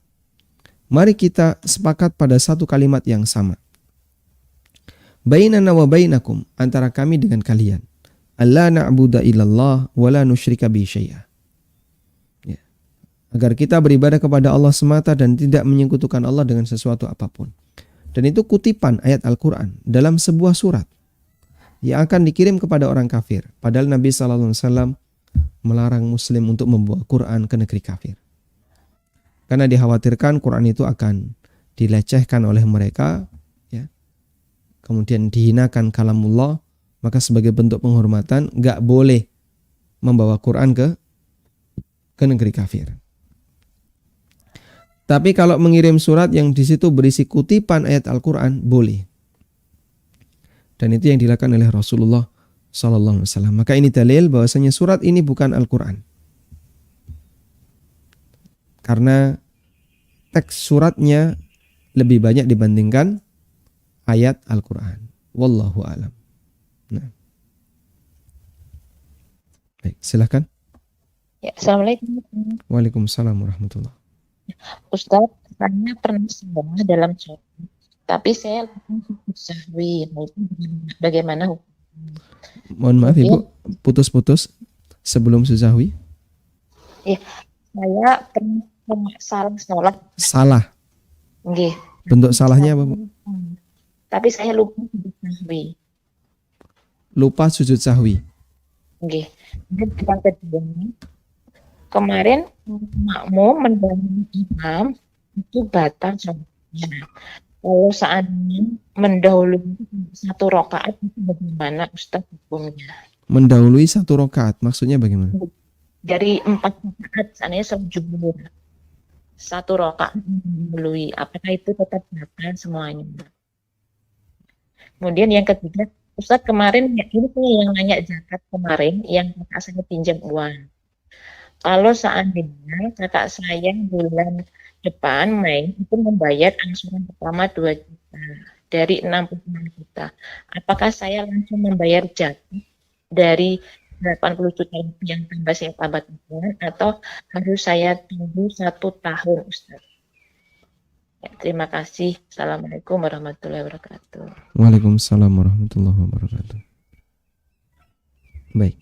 Mari kita sepakat pada satu kalimat yang sama. Bainana wa bainakum, antara kami dengan kalian. Allah na'budu illallah wa la nusyrika bi syai'a. Ya. Agar kita beribadah kepada Allah semata dan tidak menyekutukan Allah dengan sesuatu apapun. Dan itu kutipan ayat Al-Quran dalam sebuah surat yang akan dikirim kepada orang kafir. Padahal Nabi SAW melarang Muslim untuk membawa Quran ke negeri kafir. Karena dikhawatirkan Quran itu akan dilecehkan oleh mereka, ya. Kemudian dihinakan kalamullah. Maka sebagai bentuk penghormatan gak boleh membawa Quran ke negeri kafir. Tapi kalau mengirim surat yang di situ berisi kutipan ayat Al-Quran, boleh. Dan itu yang dilakukan oleh Rasulullah SAW. Maka ini dalil bahwasanya surat ini bukan Al-Quran. Karena teks suratnya lebih banyak dibandingkan ayat Al-Quran. Wallahu a'lam. Nah. Baik, silakan. Ya, Assalamualaikum. Waalaikumsalam warahmatullahi. Ustaz, saya pernah salah dalam sholat, tapi saya sahwi. Bagaimana hukumnya? Mohon maaf Ibu, putus-putus sebelum suzahwi. Ya, saya pernah salah sholat. Salah. Nggih. Bentuk salahnya apa, Bu? Tapi saya lupa sahwi. Lupa sujud sahwi. Nggih. Dan yang kedua, kemarin makmum mendahului imam itu batal sholatnya. Kalau seandainya mendahului satu rakaat itu bagaimana Ustaz hukumnya? Mendahului satu rakaat, maksudnya bagaimana? dari 4 rakaat seandainya sholat zuhur 1 rakaat dului, apakah itu tetap batal semuanya? Kemudian yang ketiga, Ustadz kemarin ya, ini tuh yang nanya zakat kemarin yang kakak saya pinjam uang. Kalau seandainya kakak saya bulan depan Mei itu membayar angsuran pertama 2 juta dari 66 juta, apakah saya langsung membayar zakat dari 80 juta yang tambah saya tambah atau harus saya tunggu 1 tahun, Ustaz? Ya, terima kasih. Assalamualaikum warahmatullahi wabarakatuh. Waalaikumsalam warahmatullahi wabarakatuh. Baik.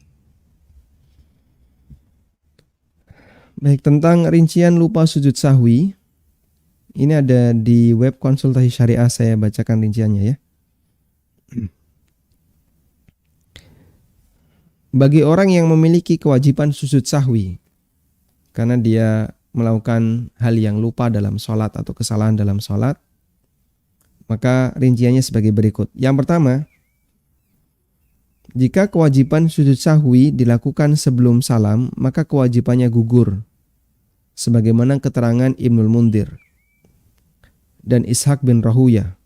Baik, tentang rincian lupa sujud sahwi, ini ada di web konsultasi syariah, saya bacakan rinciannya ya. Bagi orang yang memiliki kewajiban sujud sahwi, karena dia melakukan hal yang lupa dalam sholat atau kesalahan dalam sholat, maka rinciannya sebagai berikut. Yang pertama, jika kewajiban sujud sahwi dilakukan sebelum salam, maka kewajibannya gugur. Sebagaimana keterangan Ibnul Mundhir dan Ishaq bin Rahuyah,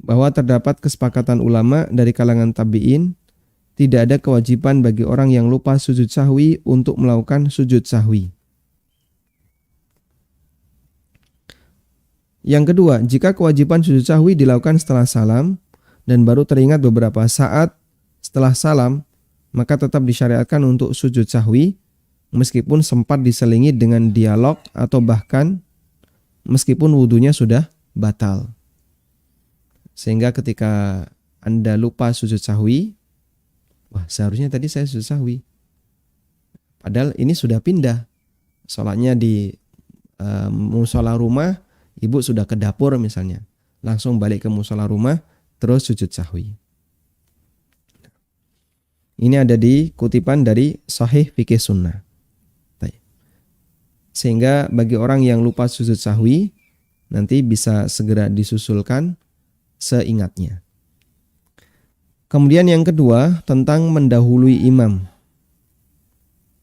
bahwa terdapat kesepakatan ulama dari kalangan tabi'in, tidak ada kewajiban bagi orang yang lupa sujud sahwi untuk melakukan sujud sahwi. Yang kedua, jika kewajiban sujud sahwi dilakukan setelah salam dan baru teringat beberapa saat setelah salam, maka tetap disyariatkan untuk sujud sahwi meskipun sempat diselingi dengan dialog atau bahkan meskipun wudunya sudah batal. Sehingga ketika Anda lupa sujud sahwi, wah, seharusnya tadi saya sujud sahwi, padahal ini sudah pindah. Sholatnya di musola rumah, ibu sudah ke dapur misalnya, langsung balik ke musola rumah, terus sujud sahwi. Ini ada di kutipan dari Sahih Fikih Sunnah. Sehingga bagi orang yang lupa sujud sahwi, nanti bisa segera disusulkan seingatnya. Kemudian yang kedua, tentang mendahului imam.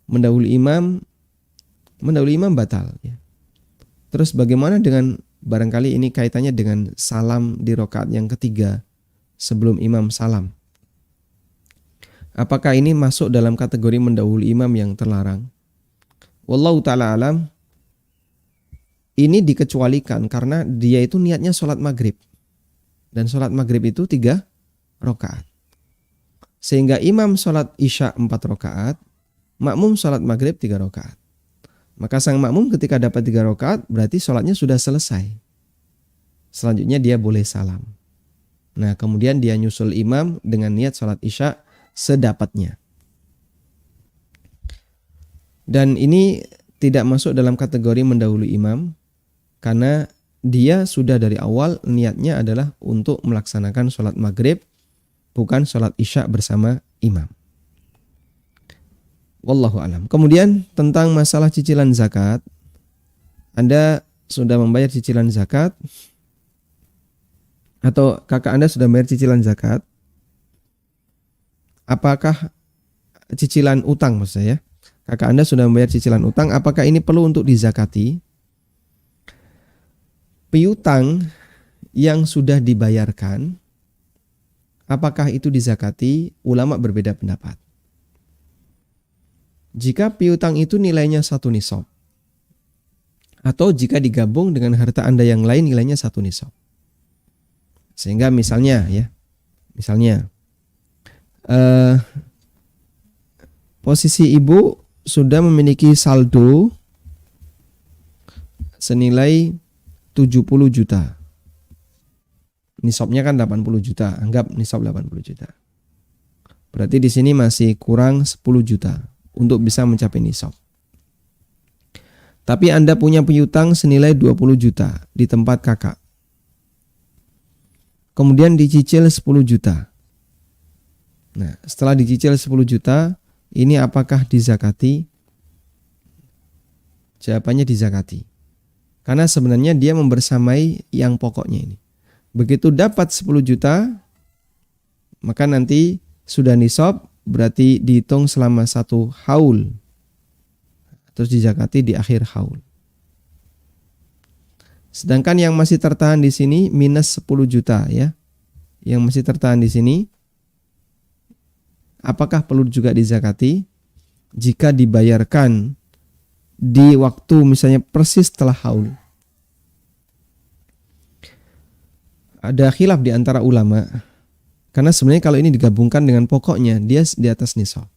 Mendahului imam batal. Ya. Terus bagaimana dengan, barangkali ini kaitannya dengan salam di rakaat yang ketiga sebelum imam salam. Apakah ini masuk dalam kategori mendahului imam yang terlarang? Wallahu ta'ala alam, ini dikecualikan karena dia itu niatnya sholat maghrib. Dan sholat maghrib itu 3 rakaat. Sehingga imam sholat isya 4 rakaat, makmum sholat maghrib 3 rakaat. Maka sang makmum ketika dapat 3 rakaat berarti sholatnya sudah selesai. Selanjutnya dia boleh salam. Nah, kemudian dia nyusul imam dengan niat sholat isya sedapatnya. Dan ini tidak masuk dalam kategori mendahului imam karena dia sudah dari awal niatnya adalah untuk melaksanakan sholat maghrib, bukan sholat isya bersama imam. Wallahu alam. Kemudian tentang masalah cicilan zakat, Anda sudah membayar cicilan zakat atau kakak Anda sudah membayar cicilan zakat? Apakah cicilan utang maksud saya? Kakak Anda sudah membayar cicilan utang, apakah ini perlu untuk dizakati? Piutang yang sudah dibayarkan, apakah itu dizakati? Ulama berbeda pendapat. Jika piutang itu nilainya 1 nisab, atau jika digabung dengan harta Anda yang lain nilainya 1 nisab. Sehingga misalnya posisi ibu sudah memiliki saldo senilai 70 juta. Nisabnya kan 80 juta, anggap nisab 80 juta. Berarti di sini masih kurang 10 juta untuk bisa mencapai nisab. Tapi Anda punya piutang senilai 20 juta di tempat kakak. Kemudian dicicil 10 juta. Nah, setelah dicicil 10 juta, ini apakah dizakati? Jawabannya dizakati. Karena sebenarnya dia membersamai yang pokoknya ini. Begitu dapat 10 juta, maka nanti sudah nisab, berarti dihitung selama 1 haul. terus dizakati di akhir haul. Sedangkan yang masih tertahan di sini minus 10 juta ya. Yang masih tertahan di sini apakah perlu juga dizakati jika dibayarkan di waktu misalnya persis setelah haul? Ada khilaf di antara ulama. Karena sebenarnya kalau ini digabungkan dengan pokoknya dia di atas nisab.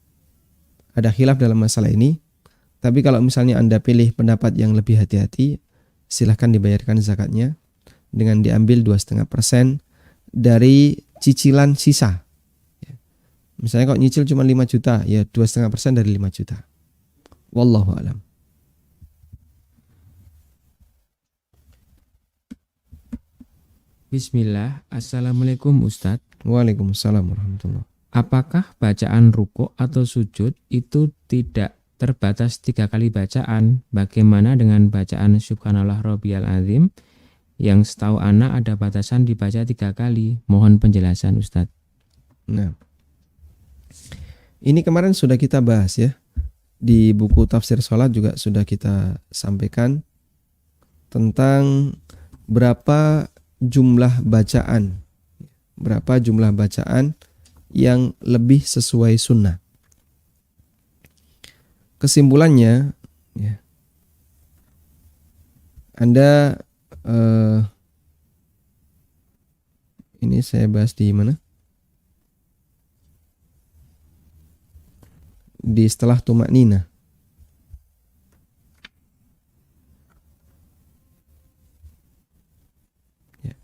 Ada khilaf dalam masalah ini. Tapi kalau misalnya Anda pilih pendapat yang lebih hati-hati, silahkan dibayarkan zakatnya dengan diambil 2,5% dari cicilan sisa. Misalnya kalau nyicil cuma 5 juta, ya 2,5% dari 5 juta. Wallahu a'lam. Bismillah. Assalamualaikum Ustadz. Waalaikumsalam warahmatullahi. Apakah bacaan rukuk atau sujud itu tidak terbatas 3 kali bacaan? Bagaimana dengan bacaan Subhanallah Rabbiyal Azim yang setahu anak ada batasan dibaca 3 kali? Mohon penjelasan Ustadz. Nah, ini kemarin sudah kita bahas ya. Di buku tafsir sholat juga sudah kita sampaikan tentang berapa jumlah bacaan yang lebih sesuai sunnah. Kesimpulannya ya, Anda ini saya bahas di mana? Di setelah tumaknina. Ya.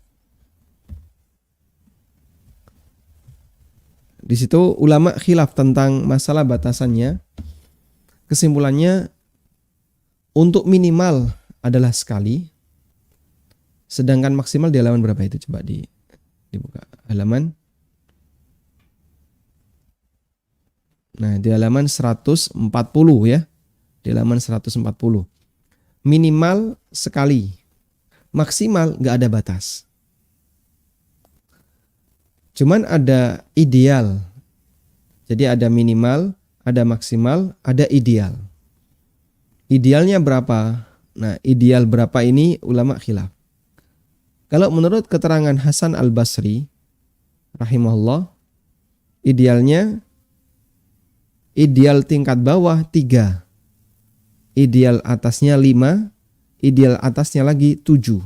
Di situ ulama khilaf tentang masalah batasannya. Kesimpulannya untuk minimal adalah sekali, sedangkan maksimal di halaman berapa itu? Coba dibuka halaman. Nah, di halaman 140 ya. Di halaman 140. Minimal sekali. Maksimal nggak ada batas. Cuman ada ideal. Jadi ada minimal, ada maksimal, ada ideal. Idealnya berapa? Nah, ideal berapa ini ulama khilaf. Kalau menurut keterangan Hasan Al-Basri rahimahullah, idealnya ideal tingkat bawah 3, ideal atasnya 5, ideal atasnya lagi 7.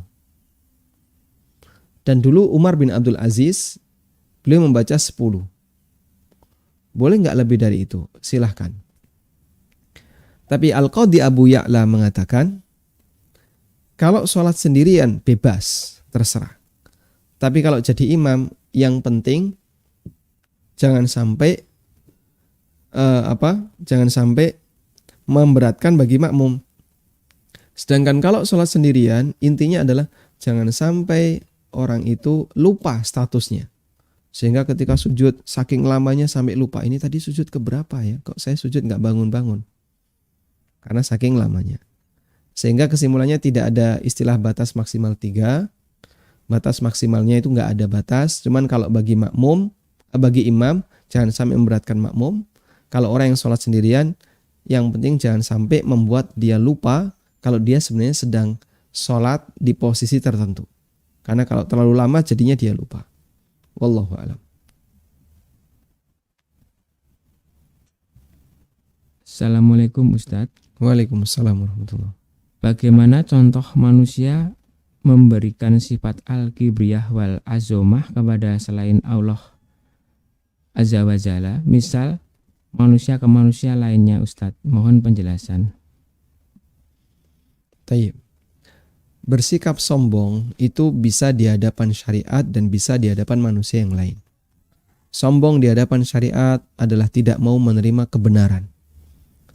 Dan dulu Umar bin Abdul Aziz beliau membaca 10. Boleh nggak lebih dari itu? Silahkan. Tapi Al-Qadhi Abu Ya'la mengatakan, kalau sholat sendirian bebas, terserah. Tapi kalau jadi imam, yang penting jangan sampai jangan sampai memberatkan bagi makmum. Sedangkan kalau sholat sendirian, intinya adalah jangan sampai orang itu lupa statusnya. Sehingga ketika sujud, saking lamanya sampai lupa, ini tadi sujud keberapa ya? Kok saya sujud nggak bangun-bangun? Karena saking lamanya. Sehingga kesimpulannya tidak ada istilah batas maksimal 3. Batas maksimalnya itu nggak ada batas. Cuman kalau bagi imam, jangan sampai memberatkan makmum. Kalau orang yang sholat sendirian, yang penting jangan sampai membuat dia lupa kalau dia sebenarnya sedang sholat di posisi tertentu. Karena kalau terlalu lama jadinya dia lupa. Wallahu a'lam. Assalamualaikum Ustadz. Waalaikumsalam warahmatullahi. Bagaimana contoh manusia memberikan sifat al-kibriyah wal azomah kepada selain Allah Azza wa Jalla? Misal manusia ke manusia lainnya Ustadz. Mohon penjelasan. Tayyib. Bersikap sombong itu bisa di hadapan syariat dan bisa di hadapan manusia yang lain. Sombong di hadapan syariat adalah tidak mau menerima kebenaran.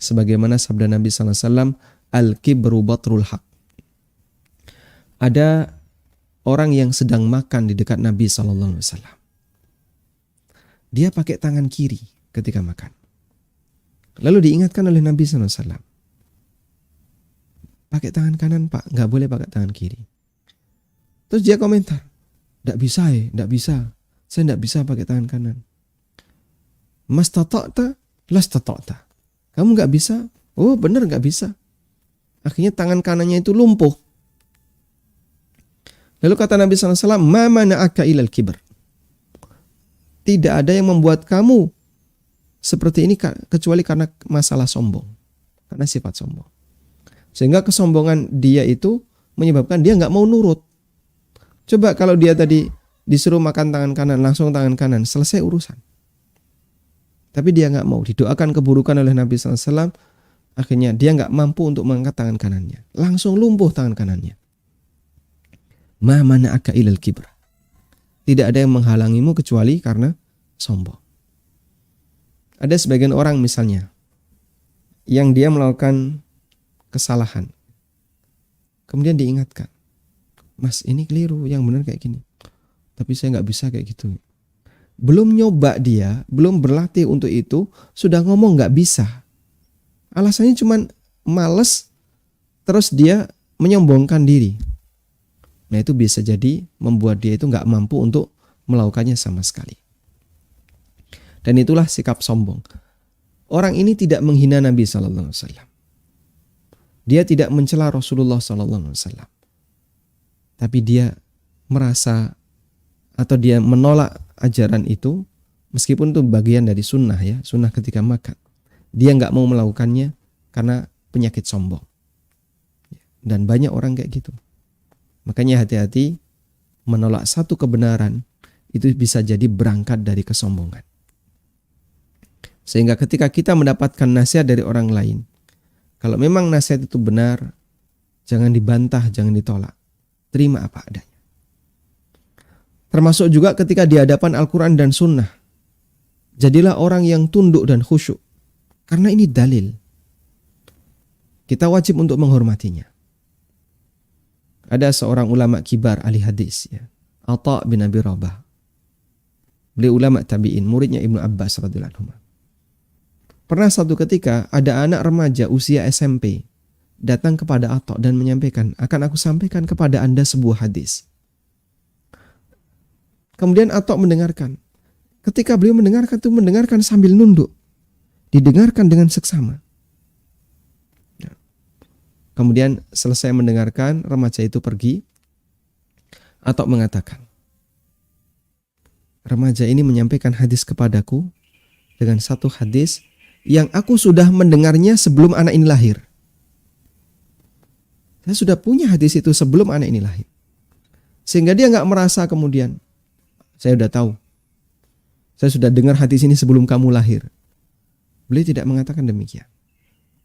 Sebagaimana sabda Nabi SAW, al-kibru batrul haq. Ada orang yang sedang makan di dekat Nabi SAW. Dia pakai tangan kiri ketika makan. Lalu diingatkan oleh Nabi SAW. Pakai tangan kanan pak, nggak boleh pakai tangan kiri. Terus dia komentar, nggak bisa nggak bisa. Saya nggak bisa pakai tangan kanan. Mas tata'ta, las tata'ta. Kamu nggak bisa? Oh benar nggak bisa. Akhirnya tangan kanannya itu lumpuh. Lalu kata Nabi SAW, ma mana'aka ilal kibr. Tidak ada yang membuat kamu seperti ini kecuali karena masalah sombong. Karena sifat sombong. Sehingga kesombongan dia itu menyebabkan dia nggak mau nurut. Coba kalau dia tadi disuruh makan tangan kanan, langsung tangan kanan, selesai urusan. Tapi dia nggak mau, didoakan keburukan oleh Nabi SAW. Akhirnya dia nggak mampu untuk mengangkat tangan kanannya. Langsung lumpuh tangan kanannya. Ma mana'aka ilal kibr. Tidak ada yang menghalangimu kecuali karena sombong. Ada sebagian orang misalnya yang dia melakukan kesalahan. Kemudian diingatkan, Mas ini keliru, yang benar kayak gini. Tapi saya nggak bisa kayak gitu. Belum nyoba dia, belum berlatih untuk itu, sudah ngomong nggak bisa. Alasannya cuma males, terus dia menyombongkan diri. Nah itu bisa jadi membuat dia itu nggak mampu untuk melakukannya sama sekali. Dan itulah sikap sombong. Orang ini tidak menghina Nabi SAW. Dia tidak mencela Rasulullah SAW. Tapi dia merasa atau dia menolak ajaran itu, meskipun itu bagian dari sunnah ya, sunnah ketika makan. Dia nggak mau melakukannya karena penyakit sombong. Dan banyak orang kayak gitu. Makanya hati-hati, menolak satu kebenaran itu bisa jadi berangkat dari kesombongan. Sehingga ketika kita mendapatkan nasihat dari orang lain, kalau memang nasihat itu benar, jangan dibantah, jangan ditolak. Terima apa adanya. Termasuk juga ketika di hadapan Al-Quran dan Sunnah. Jadilah orang yang tunduk dan khusyuk. Karena ini dalil. Kita wajib untuk menghormatinya. Ada seorang ulama kibar ahli hadis ya, Atha bin Abi Rabah. Beliau ulama tabi'in, muridnya Ibnu Abbas radhiyallahu anhu. Pernah satu ketika ada anak remaja usia SMP datang kepada Atha dan menyampaikan, akan aku sampaikan kepada Anda sebuah hadis. Kemudian Atha mendengarkan. Ketika beliau mendengarkan itu mendengarkan sambil nunduk. Didengarkan dengan seksama. Kemudian selesai mendengarkan, remaja itu pergi. Atau mengatakan, remaja ini menyampaikan hadis kepadaku dengan satu hadis yang aku sudah mendengarnya sebelum anak ini lahir. Saya sudah punya hadis itu sebelum anak ini lahir. Sehingga dia nggak merasa kemudian, saya sudah tahu. Saya sudah dengar hadis ini sebelum kamu lahir. Beliau tidak mengatakan demikian.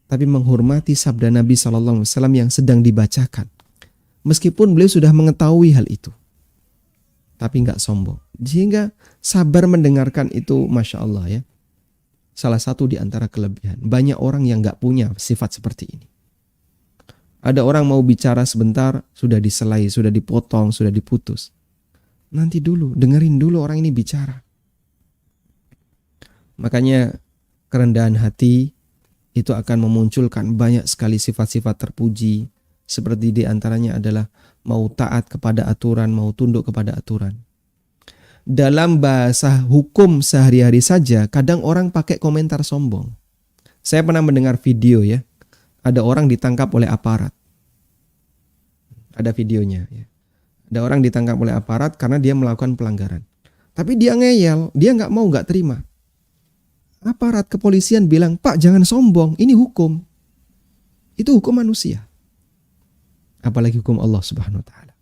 Tapi menghormati sabda Nabi SAW yang sedang dibacakan. Meskipun beliau sudah mengetahui hal itu. Tapi nggak sombong. Sehingga sabar mendengarkan itu Masya Allah ya. Salah satu di antara kelebihan. Banyak orang yang nggak punya sifat seperti ini. Ada orang mau bicara sebentar, sudah diselai, sudah dipotong, sudah diputus. Nanti dulu, dengerin dulu orang ini bicara. Makanya kerendahan hati itu akan memunculkan banyak sekali sifat-sifat terpuji. Seperti diantaranya adalah mau taat kepada aturan, mau tunduk kepada aturan. Dalam bahasa hukum sehari-hari saja, kadang orang pakai komentar sombong. Saya pernah mendengar video ya, ada orang ditangkap oleh aparat. Ada videonya ya. Ada orang ditangkap oleh aparat karena dia melakukan pelanggaran. Tapi dia ngeyel, dia nggak mau, nggak terima. Aparat kepolisian bilang, Pak jangan sombong, ini hukum. Itu hukum manusia. Apalagi hukum Allah Subhanahu Wa Taala.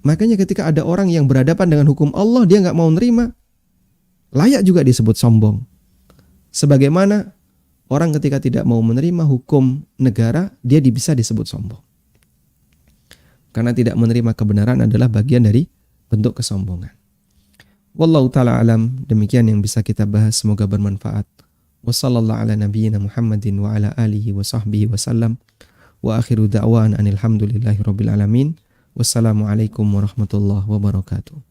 Makanya ketika ada orang yang berhadapan dengan hukum Allah, dia nggak mau nerima, layak juga disebut sombong. Sebagaimana orang ketika tidak mau menerima hukum negara, dia bisa disebut sombong. Karena tidak menerima kebenaran adalah bagian dari bentuk kesombongan. Wallahu ta'ala alam, demikian yang bisa kita bahas, semoga bermanfaat. Wassallallahu ala nabiyyina Muhammadin wa ala alihi wa sahbihi wa sallam. Wa akhiru da'wan anilhamdulillahi rabbil alamin. Wassalamualaikum warahmatullahi wabarakatuh.